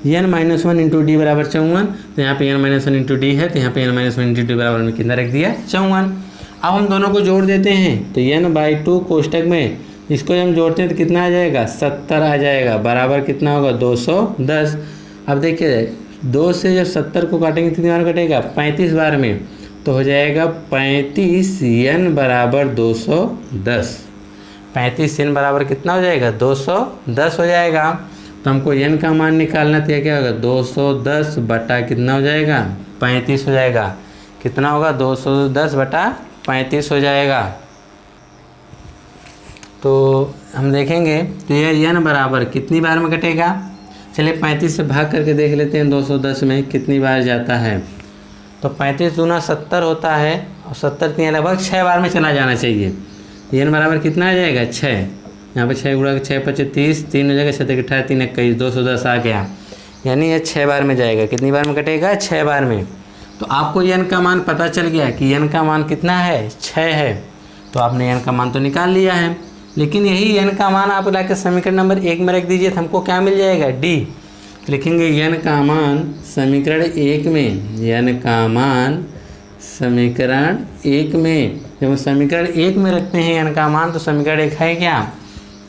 n माइनस 1 इंटू डी बराबर 54। तो यहाँ पे n माइनस 1 इंटू डी है तो यहाँ पे n माइनस 1 इंटू डी बराबर में कितना रख दिया 54। अब हम दोनों को जोड़ देते हैं तो n/2 कोष्टक में इसको हम जोड़ते हैं तो कितना आ जाएगा 70 आ जाएगा, बराबर कितना होगा 210। अब देखिए 2 से जब 70 को काटेंगे कितनी बार कटेगा 35 बार में, तो हो जाएगा 35 n बराबर 210। 35 n बराबर कितना हो जाएगा 210 हो जाएगा। तो हमको n का मान निकालना तो क्या होगा 210 बटा कितना हो जाएगा 35 हो जाएगा। कितना होगा 210 बटा 35 हो जाएगा। तो हम देखेंगे तो यह n बराबर कितनी बार में कटेगा। चलिए 35 से भाग करके देख लेते हैं 210 में कितनी बार जाता है। तो 35 दूना 70 होता है और 70 तीन लगभग 6 बार में चला जाना चाहिए। n बराबर कितना आ जाएगा 6। यहाँ पे 6 गुणा 6 × 5 30, 3 हो जाएगा 7 × 18 3 21 210 आ गया। यानी यह 6 बार में जाएगा। कितनी बार में कटेगा 6 बार में। तो आपको n का मान पता चल गया कि n का मान कितना है 6 है। तो आपने n का मान तो निकाल लिया है, लेकिन यही n का मान आप लाके समीकरण नंबर 1 में रख दीजिए तो हमको क्या मिल जाएगा d। लिखेंगे n का मान समीकरण 1 में, n का मान समीकरण 1 में। जब समीकरण 1 में रखते हैं n का मान तो समीकरण 1 है क्या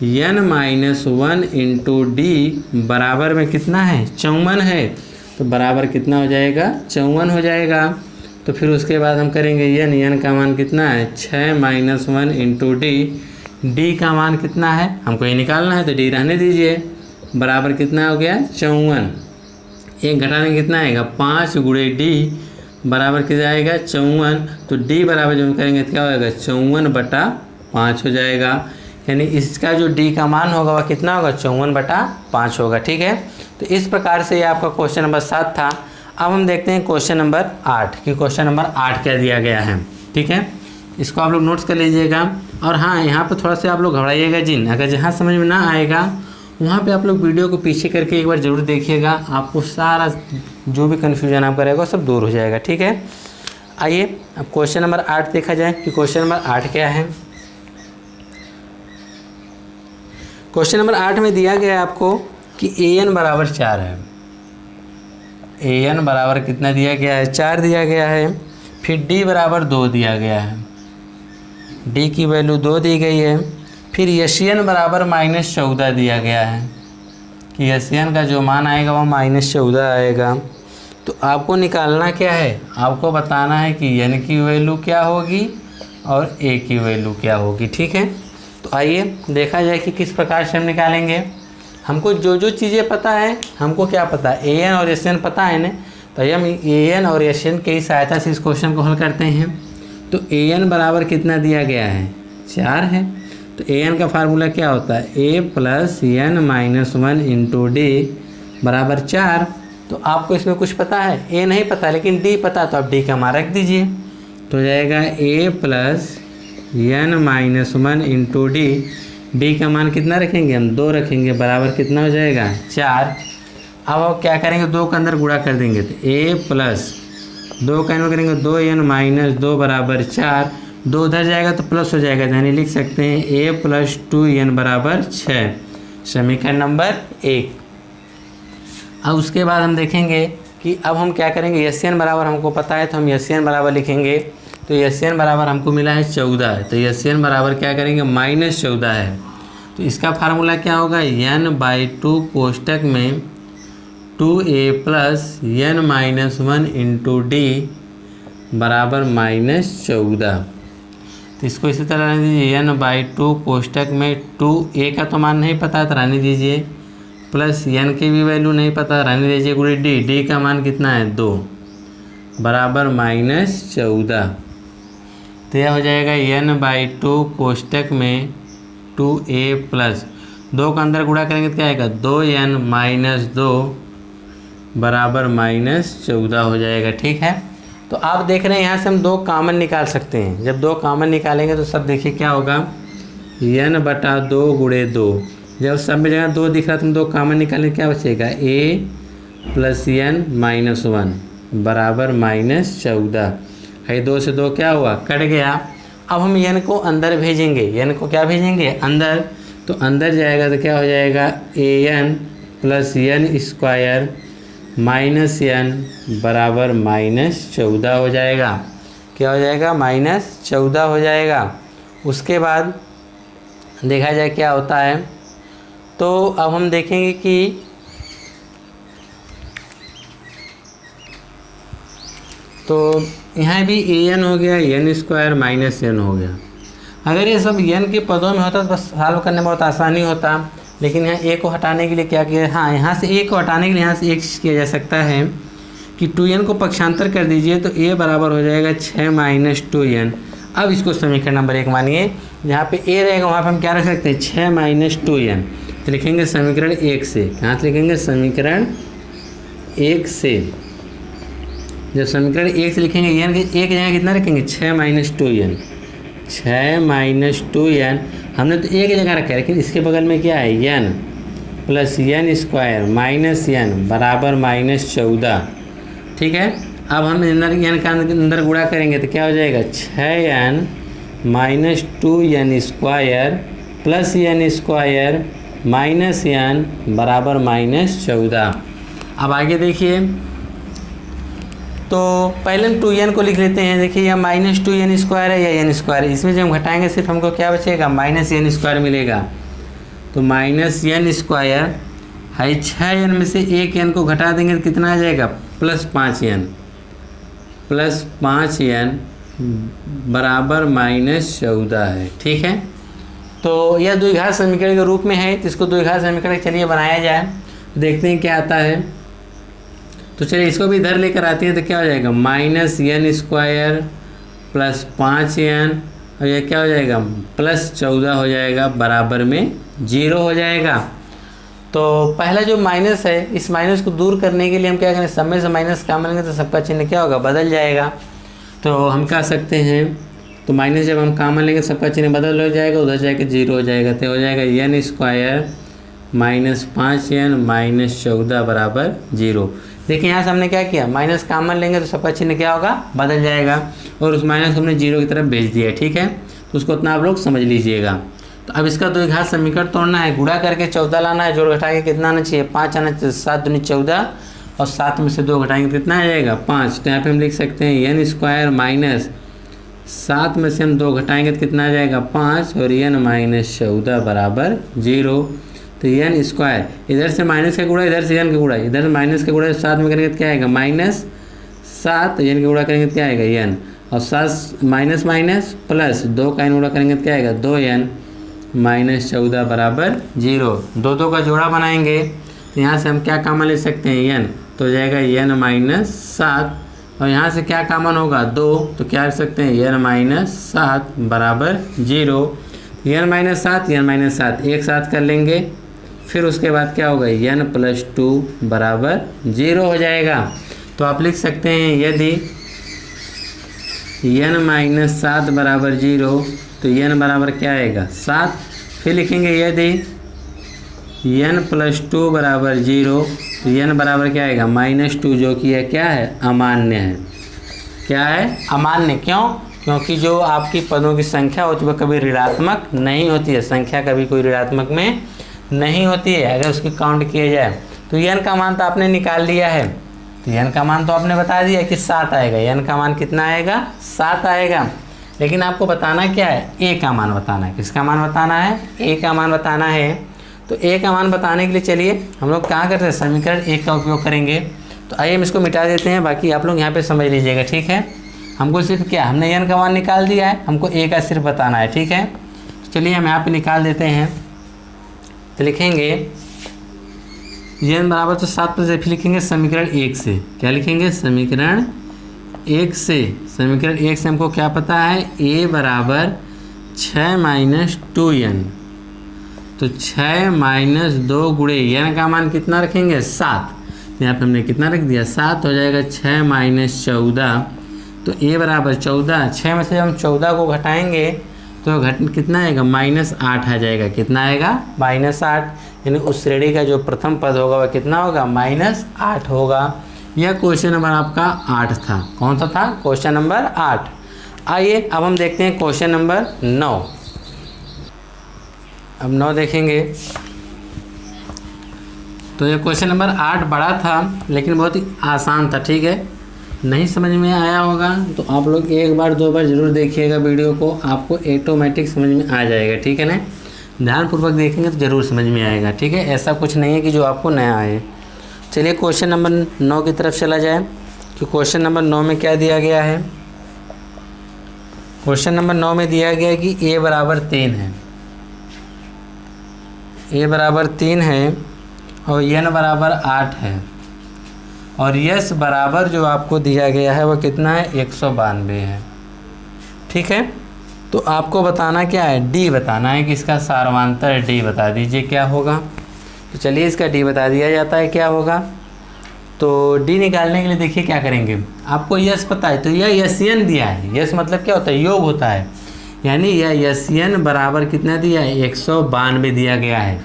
n माइनस 1 इंटू डी बराबर में कितना है 54 है। तो बराबर कितना हो जाएगा 54 हो जाएगा। तो फिर उसके बाद हम करेंगे n का मान कितना है 6 माइनस 1 इंटू डी का मान कितना है हमको ये निकालना है। तो डी रहने दीजिए, बराबर कितना हो गया 54। एक घटाने कितना आएगा 5 गुणे डी। बराबर क्या जाएगा 54, तो डी बराबर जब करेंगे तो क्या होगा 54/5 हो जाएगा। यानी इसका जो डी का मान होगा वह कितना होगा 54/5 होगा। ठीक है, तो इस प्रकार से ये आपका क्वेश्चन नंबर 7 था। अब हम देखते हैं क्वेश्चन नंबर 8 कि क्वेश्चन नंबर 8 क्या दिया गया है। ठीक है, इसको आप लोग नोट्स कर लीजिएगा। और हाँ, यहाँ पर थोड़ा सा आप लोग घबराइएगा जिन, अगर जहाँ समझ में ना आएगा वहाँ पे आप लोग वीडियो को पीछे करके एक बार ज़रूर देखिएगा, आपको सारा जो भी कन्फ्यूजन आपका रहेगा सब दूर हो जाएगा। ठीक है, आइए अब क्वेश्चन नंबर 8 देखा जाए कि क्वेश्चन नंबर 8 क्या है। क्वेश्चन नंबर 8 में दिया गया है आपको कि an बराबर 4 है। an बराबर कितना दिया गया है 4 दिया गया है। फिर d बराबर 2 दिया गया है, d की वैल्यू 2 दी गई है। फिर SN बराबर -14 दिया गया है कि SN का जो मान आएगा वह -14 आएगा। तो आपको निकालना क्या है, आपको बताना है कि n की वैल्यू क्या होगी और a की वैल्यू क्या होगी। ठीक है, तो आइए देखा जाए कि किस प्रकार से हम निकालेंगे। हमको जो जो चीज़ें पता है, हमको क्या पता है an और SN पता है ना, तो हम an और SN की सहायता से इस क्वेश्चन को हल करते हैं। तो an बराबर कितना दिया गया है 4 है, तो an का फार्मूला क्या होता है a + n - 1 × d बराबर 4। तो आपको इसमें कुछ पता है, a नहीं पता लेकिन d पता, तो आप d का मान रख दीजिए। तो हो जाएगा a + n - 1 × d का मान कितना रखेंगे हम 2 रखेंगे, बराबर कितना हो जाएगा 4। अब आप क्या करेंगे 2 के अंदर गुणा कर देंगे, तो a + 2 का इन्वर्स करेंगे 2n - 2 बराबर 4। 2 उधर जाएगा तो प्लस हो जाएगा, यानी लिख सकते हैं a + 2n बराबर 6, समीकरण नंबर 1। अब उसके बाद हम देखेंगे कि अब हम क्या करेंगे, SN बराबर हमको पता है तो हम SN बराबर लिखेंगे। तो SN बराबर हमको मिला है 14 है, तो SN बराबर क्या करेंगे -14 है। तो इसका फार्मूला क्या होगा n/2 कोष्टक में 2a + n - 1 × d बराबर -14। तो इसको इसी तरह रहने दीजिए n/2 कोष्टक में 2a का तो मान नहीं पता तो रहने दीजिए, प्लस n की भी वैल्यू नहीं पता रहने दीजिए, गुणे d का मान कितना है 2 बराबर -14। तो यह हो जाएगा n/2 कोष्टक में 2a + 2 का अंदर गुणा करेंगे तो क्या आएगा 2n - 2 बराबर -14 हो जाएगा। ठीक है, तो आप देख रहे हैं यहाँ से हम 2 कॉमन निकाल सकते हैं। जब 2 कॉमन निकालेंगे तो सब देखिए क्या होगा n/2 × 2। जब सब में जगह 2 दिख रहा तो हम 2 कॉमन निकालेंगे, क्या बचेगा a + n - 1 बराबर -14। है 2 से 2 क्या हुआ कट गया। अब हम n को अंदर भेजेंगे, n को क्या भेजेंगे अंदर, तो अंदर जाएगा तो क्या हो जाएगा an + n² -n बराबर -14 हो जाएगा। क्या हो जाएगा -14 हो जाएगा। उसके बाद देखा जाए क्या होता है, तो अब हम देखेंगे कि तो यहाँ भी an हो गया n² - n हो गया। अगर ये सब n के पदों में होता तो बस सॉल्व करने में बहुत आसानी होता, लेकिन यहाँ a को हटाने के लिए क्या किया, हाँ यहाँ से a को हटाने के लिए यहाँ से एक चीज़ किया जा सकता है कि 2n को पक्षांतर कर दीजिए, तो a बराबर हो जाएगा 6 - 2n। अब इसको समीकरण नंबर 1 मानिए, जहाँ पे a रहेगा वहाँ पे हम क्या रख सकते हैं 6 - 2n। तो लिखेंगे समीकरण 1 से, कहाँ से लिखेंगे समीकरण 1 से। जब समीकरण 1 से लिखेंगे n के एक जगह कितना रखेंगे 6 - 2n, 6 - 2n हमने तो एक जगह रखा है, लेकिन इसके बगल में क्या है n + n² - n बराबर -14। ठीक है, अब हम n का अंदर गुणा करेंगे तो क्या हो जाएगा 6n - 2n² + n² - n बराबर -14। अब आगे देखिए, तो पहले हम 2n को लिख लेते हैं। देखिए यह -2n² है या n² है, इसमें जब हम घटाएंगे सिर्फ हमको क्या बचेगा -n² मिलेगा। तो -n² है 6n में से एक n को घटा देंगे तो कितना आ जाएगा +5n बराबर -14 है। ठीक है, तो यह द्विघात समीकरण के रूप में है, तो इसको द्विघात समीकरण चलिए बनाया जाए, देखते हैं क्या आता है। तो चलिए इसको भी इधर लेकर आते हैं तो क्या हो जाएगा -n² प्लस 5n और यह क्या हो जाएगा +14 हो जाएगा बराबर में 0 हो जाएगा। तो पहला जो माइनस है इस माइनस को दूर करने के लिए हम क्या करें, सब में से माइनस कॉमन लेंगे तो सबका चिन्ह क्या होगा, बदल जाएगा। तो हम कह सकते हैं तो माइनस जब हम कॉमन लेंगे सबका चिन्ह बदल हो जाएगा, उधर जाके 0 हो जाएगा। तो हो जाएगा n² -5n -14 बराबर 0। देखिए यहाँ से हमने क्या किया, माइनस कॉमन लेंगे तो सबका चिन्ह क्या होगा, बदल जाएगा और उस माइनस को हमने 0 की तरफ भेज दिया। ठीक है, तो उसको उतना आप लोग समझ लीजिएगा। तो अब इसका द्विघात समीकरण तोड़ना है, गुणा करके 14 लाना है, जोड़ घटा के कितना आना चाहिए 5 आना चाहिए। 7 दूनी 14 और 7 में से 2 घटाएंगे कितना आ जाएगा 5। तो यहाँ पे हम लिख सकते हैं n² -7 में से हम 2 घटाएंगे तो कितना आ जाएगा 5 और n - 14 बराबर 0। तो n² इधर से माइनस का गुणा, इधर से n का गुणा, इधर माइनस का गुणा 7 में करेंगे तो क्या आएगा -7, n का गुणा करेंगे तो क्या आएगा n और 7 माइनस माइनस प्लस 2 का n गुणा करेंगे तो क्या आएगा 2n -14 बराबर 0। 2 का जोड़ा बनाएंगे तो यहाँ से हम क्या कॉमन ले सकते हैं n, तो हो जाएगा n - 7 और यहाँ से क्या कॉमन होगा 2, तो क्या लिख सकते हैं n - 7 बराबर 0। n - 7 एक साथ कर लेंगे, फिर उसके बाद क्या होगा n + 2 बराबर 0 हो जाएगा। तो आप लिख सकते हैं यदि n - 7 बराबर 0 तो n बराबर क्या आएगा 7। फिर लिखेंगे यदि n + 2 बराबर 0 तो n बराबर क्या आएगा -2, जो कि है क्या है अमान्य है। क्या है अमान्य, क्यों? क्योंकि जो आपकी पदों की संख्या होती है वह कभी ऋणात्मक नहीं होती है, संख्या कभी कोई ऋणात्मक में नहीं होती है अगर उसकी काउंट किया जाए। तो n का मान तो आपने निकाल लिया है, तो n का मान तो आपने बता दिया कि 7 आएगा। n का मान कितना आएगा 7 आएगा, लेकिन आपको बताना क्या है a का मान बताना है। किसका मान बताना है, a का मान बताना है। तो a का मान बताने के लिए चलिए हम लोग क्या करते हैं, समीकरण 1 का उपयोग करेंगे। तो आइए हम इसको मिटा देते हैं, बाकी आप लोग यहाँ पे समझ लीजिएगा। ठीक है, हमको सिर्फ क्या, हमने n का मान निकाल दिया है, हमको a का सिर्फ बताना है। ठीक है, तो चलिए हम यहाँ पे निकाल देते हैं। तो लिखेंगे n बराबर तो 7 पर फिर लिखेंगे समीकरण 1 से। क्या लिखेंगे, समीकरण 1 से। समीकरण 1 से हमको क्या पता है, a बराबर 6 - 2n। तो 6 - 2 गुणे n का मान कितना रखेंगे 7। यहाँ पे हमने कितना रख दिया 7, हो जाएगा 6 - 14। तो a बराबर 14, 6 में से हम 14 को घटाएंगे तो कितना आएगा -8 आ जाएगा। कितना आएगा -8, यानी उस श्रेणी का जो प्रथम पद होगा वह कितना होगा -8 होगा। यह क्वेश्चन नंबर आपका 8 था। कौन सा था, क्वेश्चन नंबर 8। आइए अब हम देखते हैं क्वेश्चन नंबर 9। अब 9 देखेंगे तो ये क्वेश्चन नंबर 8 बड़ा था लेकिन बहुत ही आसान था। ठीक है, नहीं समझ में आया होगा तो आप लोग 1 बार 2 बार ज़रूर देखिएगा वीडियो को, आपको ऑटोमेटिक समझ में आ जाएगा। ठीक है ना, ध्यानपूर्वक देखेंगे तो ज़रूर समझ में आएगा। ठीक है, ऐसा कुछ नहीं है कि जो आपको नया आए। चलिए क्वेश्चन नंबर 9 की तरफ चला जाए कि क्वेश्चन नंबर 9 में क्या दिया गया है। क्वेश्चन नंबर 9 में दिया गया है कि a बराबर 3 है, a बराबर 3 है और n बराबर 8 है और यस बराबर जो आपको दिया गया है वह कितना है 192 है। ठीक है, तो आपको बताना क्या है, डी बताना है कि इसका सार्वमांतर डी बता दीजिए क्या होगा। तो चलिए इसका डी बता दिया जाता है क्या होगा। तो डी निकालने के लिए देखिए क्या करेंगे, आपको यस पता है तो यह यस दिया है। यस मतलब क्या होता है, योग होता है, यानी यह यस बराबर कितना दिया है 192 दिया गया है।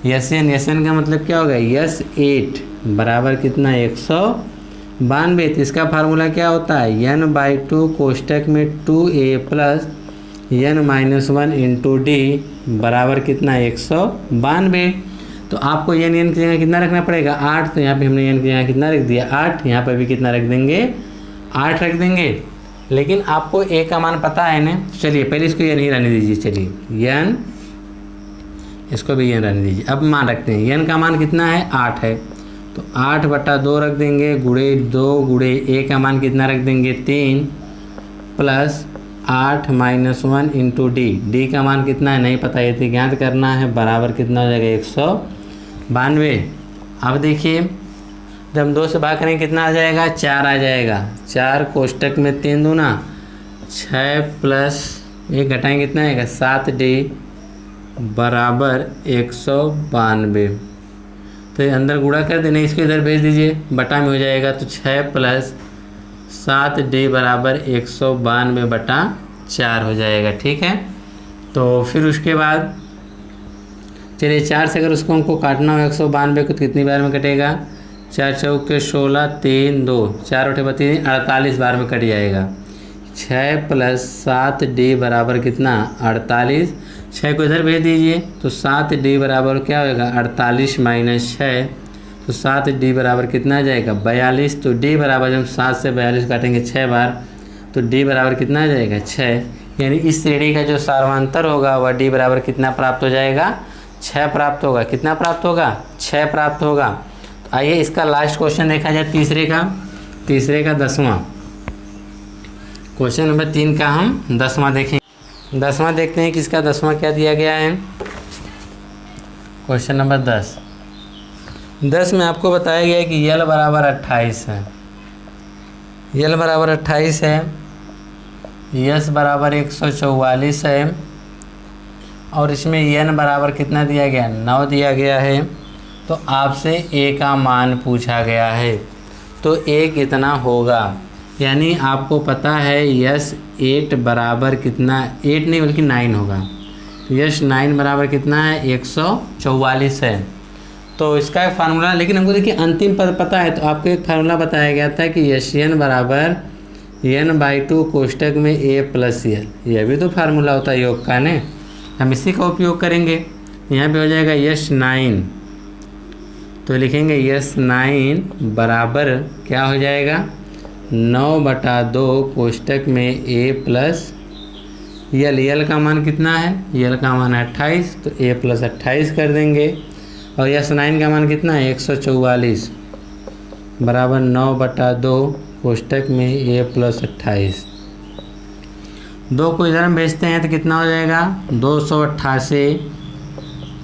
यस एन का मतलब क्या होगा, यस 8 बराबर कितना 192। तो इसका फार्मूला क्या होता है, n/2 कोष्टक में 2a plus n-1 into D बराबर कितना 192। तो आपको n की जगह कितना रखना पड़ेगा 8, तो यहाँ पे हमने n की जगह कितना रख दिया 8, यहाँ पर भी कितना रख देंगे 8 रख देंगे। लेकिन आपको a का मान पता है ना, चलिए पहले इसको n ही रहने दीजिए। चलिए n, इसको भी n रहने दीजिए। अब मान रखते हैं n का मान कितना है 8 है, तो 8/2 रख देंगे गुणे 2 गुणे a का मान कितना रख देंगे 3 प्लस 8 - 1 इंटू डी का मान कितना है नहीं पता, ये तो ज्ञात करना है, बराबर कितना हो जाएगा 192। अब देखिए जब हम 2 से भाग करेंगे कितना आ जाएगा, 4 आ जाएगा। 4 कोष्टक में 3 दूना 6 प्लस 1 घटाएंगे कितना आएगा, 7D बराबर 192। तो ये अंदर गुणा कर देना, इसको इधर भेज दीजिए, बटा में हो जाएगा। तो 6 प्लस 7D बराबर 192 बटा 4 हो जाएगा। ठीक है, तो फिर उसके बाद चलिए 4 से अगर उसको हमको काटना हो 192 को तो कितनी बार में कटेगा, 4 चौके 16, 3 2, 4 बटे 32, 48 बार में कट जाएगा। 6 प्लस 7D बराबर कितना, 48। 6 को इधर भेज दीजिए तो 7D बराबर क्या होगा, 48 माइनस 6, तो 7D बराबर कितना आ जाएगा, 42। तो D बराबर जब 7 से 42 काटेंगे 6 बार तो D बराबर कितना आ जाएगा, 6। यानी इस श्रेणी का जो सार्वंतर होगा वह D बराबर कितना प्राप्त हो जाएगा, 6 प्राप्त होगा। कितना प्राप्त होगा, 6 प्राप्त होगा। तो आइए इसका लास्ट क्वेश्चन देखा जाए, तीसरे का 10वां क्वेश्चन नंबर 3 का हम 10वां देखेंगे। 10वां देखते हैं कि इसका 10वां क्या दिया गया है। क्वेश्चन नंबर 10 में आपको बताया गया है कि यल बराबर 28 है, यल बराबर 28 है, यस बराबर 144 है, और इसमें एन बराबर कितना दिया गया, 9 दिया गया है। तो आपसे ए का मान पूछा गया है, तो ए कितना होगा। यानी आपको पता है यस 8 बराबर कितना, 8 नहीं बल्कि 9 होगा। तो यस 9 बराबर कितना है, 144 है। तो इसका एक फार्मूला, लेकिन हमको देखिए अंतिम पद पता है, तो आपको एक फार्मूला बताया गया था कि यस एन बराबर n/2 कोष्टक में a प्लस यल। यह भी तो फार्मूला होता है योग का ने, हम इसी का उपयोग करेंगे। यहाँ पे हो जाएगा यस 9, तो लिखेंगे यस 9 बराबर क्या हो जाएगा, 9/2 कोष्टक में a प्लस यल। यल का मान कितना है, यल का मान 28, तो a प्लस 28 कर देंगे। और यस 9 का मान कितना है, 144 बराबर 9/2 कोष्टक में a प्लस 28। 2 को इधर हम भेजते हैं तो कितना हो जाएगा, 288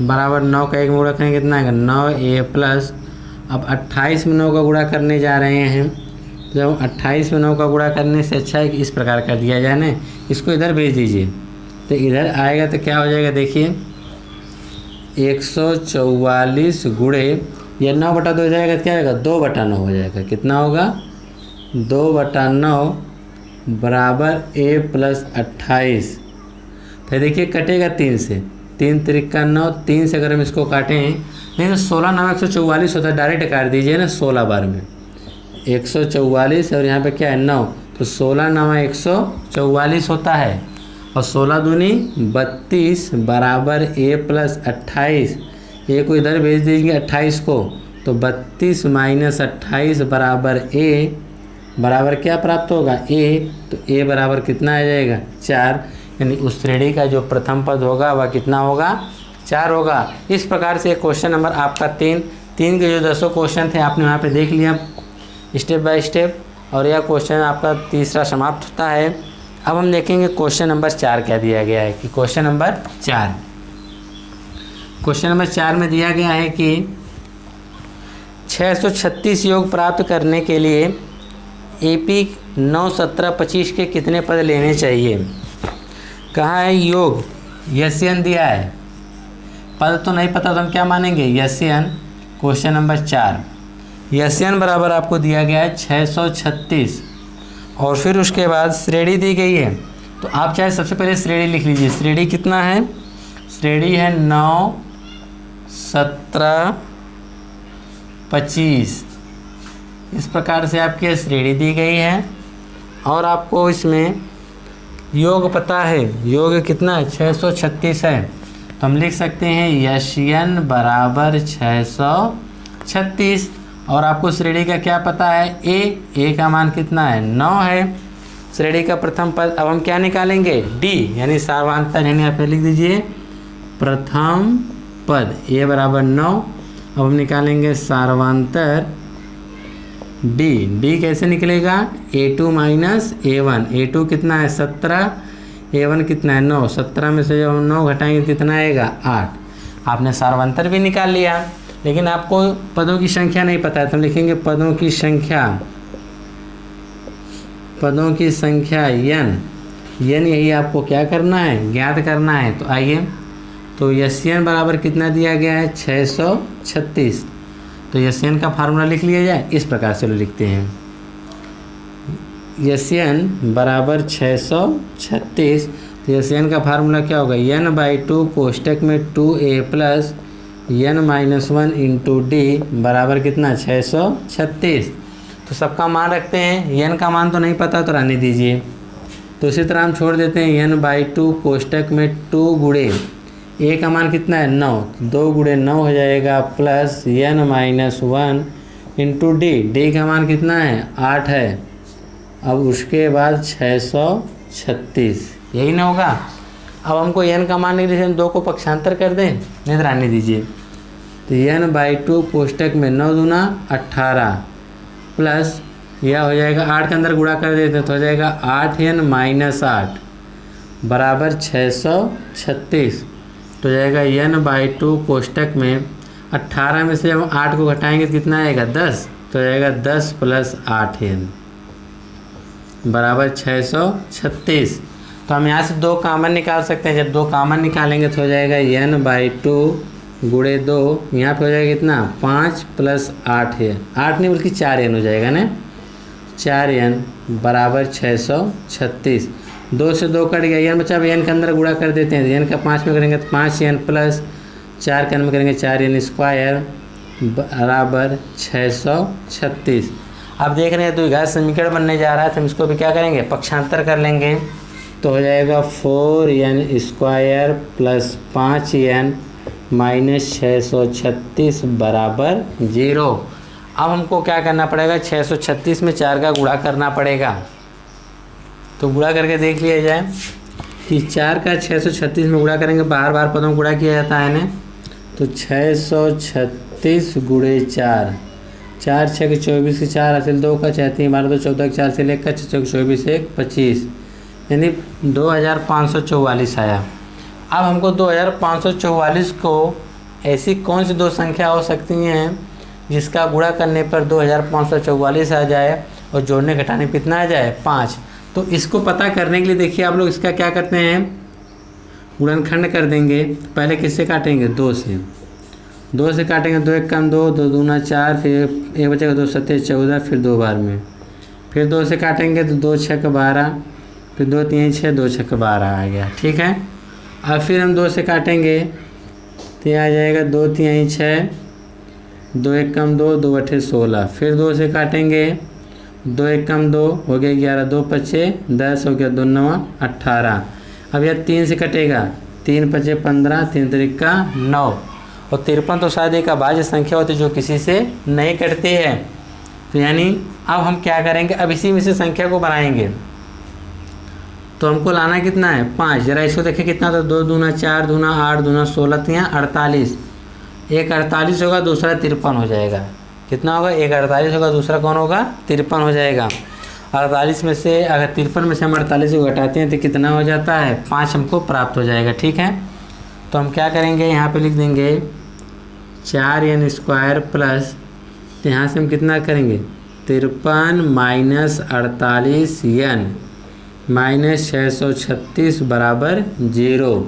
बराबर 9 का 1 में गुणा करेंगे कितना आएगा, 9a प्लस। अब 28 में 9 का गुणा करने जा रहे हैं, जब 28 में 9 का गुणा करने से अच्छा है कि इस प्रकार कर दिया जाए ना, इसको इधर भेज दीजिए तो इधर आएगा। तो क्या हो जाएगा, देखिए 144 गुणे ये 9/2 हो जाएगा, क्या आएगा, 2/9 हो जाएगा। कितना होगा, 2/9 बराबर a प्लस 28। तो देखिए कटेगा 3 से, 3 त्रिका 9, 3 से अगर हम इसको काटें, नहीं तो 16 9 144 होता है, डायरेक्ट काट दीजिए ना 16 बार में। 144 और यहाँ पे क्या है 9, तो 16 9 144 होता है, और 16 दूनी 32 बराबर a प्लस 28। ए को इधर भेज दीजिए 28 को, तो 32 माइनस 28 बराबर a बराबर क्या प्राप्त होगा, a। तो a बराबर कितना आ जाएगा, 4। यानी उस श्रेणी का जो प्रथम पद होगा वह कितना होगा, 4 होगा। इस प्रकार से क्वेश्चन नंबर आपका 3 के जो 10 क्वेश्चन थे आपने वहाँ पे देख लिया स्टेप बाय स्टेप, और यह क्वेश्चन आपका तीसरा समाप्त होता है। अब हम देखेंगे क्वेश्चन नंबर 4 क्या दिया गया है। कि क्वेश्चन नंबर 4 में दिया गया है कि 636 योग प्राप्त करने के लिए AP 9 17 25 के कितने पद लेने चाहिए। कहाँ है योग, यस्यन दिया है, पद तो नहीं पता तो हम क्या मानेंगे, यस्यन। क्वेश्चन नंबर 4 यस्यन बराबर आपको दिया गया है 636, और फिर उसके बाद श्रेणी दी गई है। तो आप चाहे सबसे पहले श्रेणी लिख लीजिए। श्रेणी कितना है, श्रेणी है 9 17 25। इस प्रकार से आपकी श्रेणी दी गई है, और आपको इसमें योग पता है, योग कितना है 636 है। तो हम लिख सकते हैं यस्यन बराबर 636, और आपको श्रेणी का क्या पता है, ए का मान कितना है 9 है, श्रेणी का प्रथम पद। अब हम क्या निकालेंगे, डी यानी सार्वंतर, यानी आप लिख दीजिए प्रथम पद ए बराबर 9। अब हम निकालेंगे सार्वंतर डी कैसे निकलेगा, A2 माइनस A1। A2 कितना है 17, A1 कितना है 9। 17 में से जब हम 9 घटाएंगे कितना आएगा 8। आपने सार्वंतर भी निकाल लिया। लेकिन आपको पदों की संख्या नहीं पता है तो हम लिखेंगे पदों की संख्या n यही आपको क्या करना है, ज्ञात करना है। तो आइए, तो SN बराबर कितना दिया गया है, 636। तो SN का फार्मूला लिख लिया जाए, इस प्रकार से लिखते हैं, SN बराबर 636। तो SN का फार्मूला क्या होगा, n/2 कोष्टक में 2a plus n-1 into D बराबर कितना, 636। तो सबका मान रखते हैं, n का मान तो नहीं पता तो रहने दीजिए। तो इसी तरह हम छोड़ देते हैं n/2 कोष्टक में 2 गुणे a का मान कितना है, 9, 2 गुणे 9 हो जाएगा प्लस n-1 इंटू डी का मान कितना है, 8 है। अब उसके बाद 636, यही ना होगा। अब हमको n का मान नहीं लिखे, 2 को पक्षांतर कर दें, नहीं तो आने दीजिए। तो n/2 कोष्टक में 9 दूना 18 प्लस यह हो जाएगा 8 के अंदर गुणा कर देते तो हो जाएगा 8n-8 बराबर 636। तो जाएगा n/2 कोष्टक में 18 में से हम 8 को घटाएंगे तो कितना आएगा, 10। तो जाएगा 10 प्लस 8n बराबर 636। तो हम यहाँ से 2 कॉमन निकाल सकते हैं। जब 2 कॉमन निकालेंगे तो हो जाएगा n/2 गुणे 2, यहाँ पे हो जाएगा कितना, 5 प्लस 8 है, 8 नहीं बल्कि 4n हो जाएगा ना, 4n बराबर 636। 2 से 2 कट गया, n बचा, n के अंदर गुणा कर देते हैं। n का 5 में करेंगे तो 5n प्लस 4 के अंदर में करेंगे 4n स्क्वायर बराबर 636। अब देख रहे हैं द्विघात समीकरण बनने जा रहा है, तो हम इसको भी क्या करेंगे, पक्षांतर कर लेंगे। तो हो जाएगा 4n square plus 5n minus 636 बराबर 0। अब हमको क्या करना पड़ेगा, 636 में 4 का गुणा करना पड़ेगा। तो गुणा करके देख लिया जाए कि 4 का 636 में गुणा करेंगे, बार बार पदों में गुणा किया जाता है ना। तो 636 गुणे 4, 4 6 के 24 के 4 हासिल 2 का 4 3 12 2 14 के 4 से 1 का 6 24 1 25, यानी 2544 आया। अब हमको 2544 को ऐसी कौन सी 2 संख्या हो सकती हैं जिसका गुणा करने पर 2544 आ जाए और जोड़ने घटाने पर कितना आ जाए, 5। तो इसको पता करने के लिए देखिए आप लोग इसका क्या करते हैं, गुणनखंड कर देंगे। पहले किससे काटेंगे, 2 से। 2 से काटेंगे, 2 1 कम 2, 2 दूना 4, फिर 1 बचेगा 2 7 14, फिर 2 बार में। फिर 2 से काटेंगे तो 2 6 12, फिर 2 3 6, 2 6 12 आ गया, ठीक है। अब फिर हम 2 से काटेंगे तो ये आ जाएगा 2 3 6, 2 1 कम 2, 2 8 16। फिर 2 से काटेंगे, 2 1 कम 2 हो गया 11, 2 5 10 हो गया, 2 9 18। अब यह 3 से कटेगा, 3 5 15, 3 3 का 9। और 53 तो शायद एक अभाज्य संख्या होती है जो किसी से नहीं कटती है। तो यानी अब हम क्या करेंगे, अब इसी में से संख्या को बनाएंगे। तो हमको लाना कितना है, 5। जरा इसको देखिए कितना था, 2 दूना 4 दूना 8 दूना 16 3 48। एक 48 होगा, दूसरा 53 हो जाएगा। कितना होगा, एक 48 होगा, दूसरा कौन होगा, 53 हो जाएगा। 48 में से अगर 53 में से हम 48 को घटाते हैं तो कितना हो जाता है, 5 हमको प्राप्त हो जाएगा, ठीक है। तो हम क्या करेंगे, यहाँ पे लिख देंगे 4n स्क्वायर प्लस, तो यहाँ से हम कितना करेंगे, 53 माइनस 48n माइनस 636 बराबर 0।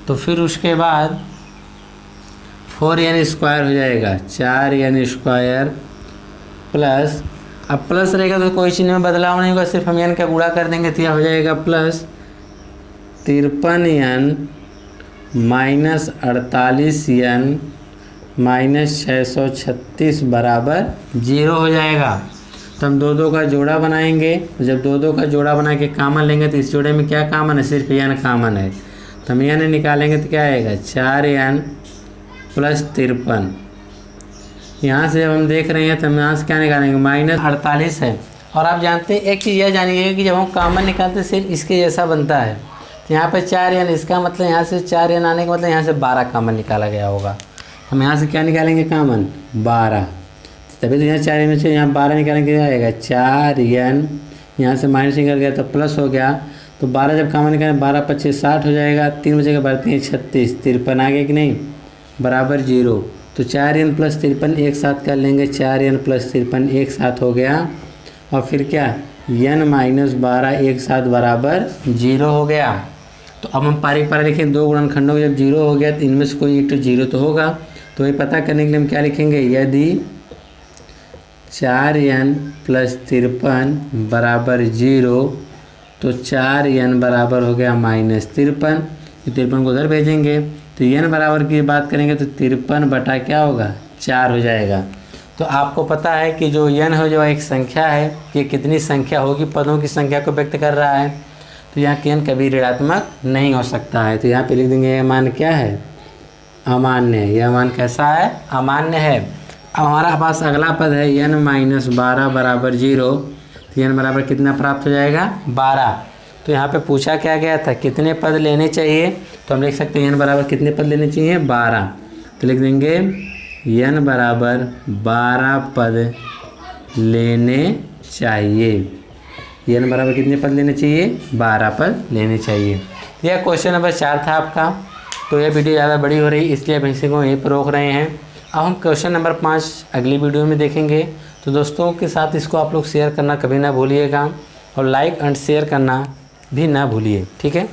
तो फिर उसके बाद 4n स्क्वायर हो जाएगा, 4n स्क्वायर प्लस, अब प्लस रहेगा तो कोई चीज़ में बदलाव नहीं होगा, सिर्फ हम n का गुणा कर देंगे तो यह हो जाएगा plus 53n minus 48n minus 636 बराबर 0 हो जाएगा। तो हम 2 2 का जोड़ा बनाएंगे। जब 2 2 का जोड़ा बना के कामन लेंगे तो इस जोड़े में क्या कामन है, सिर्फ n कामन है। तो हम n निकालेंगे तो क्या आएगा, 4n प्लस 53। यहाँ से जब हम देख रहे हैं तो हम यहाँ से क्या निकालेंगे, माइनस 48 है। और आप जानते हैं एक चीज़ यह जानिएगा कि जब हम कामन निकालते हैं सिर्फ इसके जैसा बनता है। तो यहाँ पर 4n, इसका मतलब यहाँ से 4n आने का मतलब यहाँ से 12 कामन निकाला गया होगा। हम यहाँ से क्या निकालेंगे कामन, 12। तभी तो यहाँ 4n से यहाँ 12 निकालेंगे क्या आएगा, 4n, यहाँ से माइनस निकल गया तो प्लस हो गया। तो 12 जब कामन निकालें, 12 25 60 हो जाएगा, 3 बचेगा 12 3 36, 53 आ गया कि नहीं, बराबर 0। तो 4n प्लस 53 एक साथ कर लेंगे, 4n प्लस 53 एक साथ हो गया, और फिर क्या n माइनस 12 एक साथ बराबर 0 हो गया। तो अब हम पारी पारा लिखें, दो गुणनखंडों में जब 0 हो गया तो इनमें से कोई एक तो 0 तो होगा। तो ये पता करने के लिए हम क्या लिखेंगे, यदि 4n प्लस 53 बराबर 0 तो 4n बराबर हो गया माइनस 53, तो 53 को उधर भेजेंगे, तो n बराबर की बात करेंगे तो 53 बटा क्या होगा 4 हो जाएगा। तो आपको पता है कि जो n हो जो एक संख्या है, कि कितनी संख्या होगी, पदों की संख्या को व्यक्त कर रहा है, तो यहाँ के n कभी ऋणात्मक नहीं हो सकता है। तो यहाँ पे लिख देंगे यह मान क्या है, अमान्य है। यह मान कैसा है, अमान्य है। अब हमारा पास अगला पद है n माइनस 12 बराबर 0, तो n बराबर कितना प्राप्त हो जाएगा 12। तो यहाँ पे पूछा क्या गया था, कितने पद लेने चाहिए, तो हम लिख सकते हैं n बराबर कितने पद लेने चाहिए 12। तो लिख देंगे n बराबर 12 पद लेने चाहिए। n बराबर कितने पद लेने चाहिए 12 पद लेने चाहिए। यह क्वेश्चन नंबर 4 था आपका। तो यह वीडियो ज़्यादा बड़ी हो रही इसलिए हम इसी को यहीं पर रोक रहे हैं। अब हम क्वेश्चन नंबर 5 अगली वीडियो में देखेंगे। तो दोस्तों के साथ इसको आप लोग शेयर करना कभी ना भूलिएगा, और लाइक एंड शेयर करना भी ना भूलिए, ठीक है।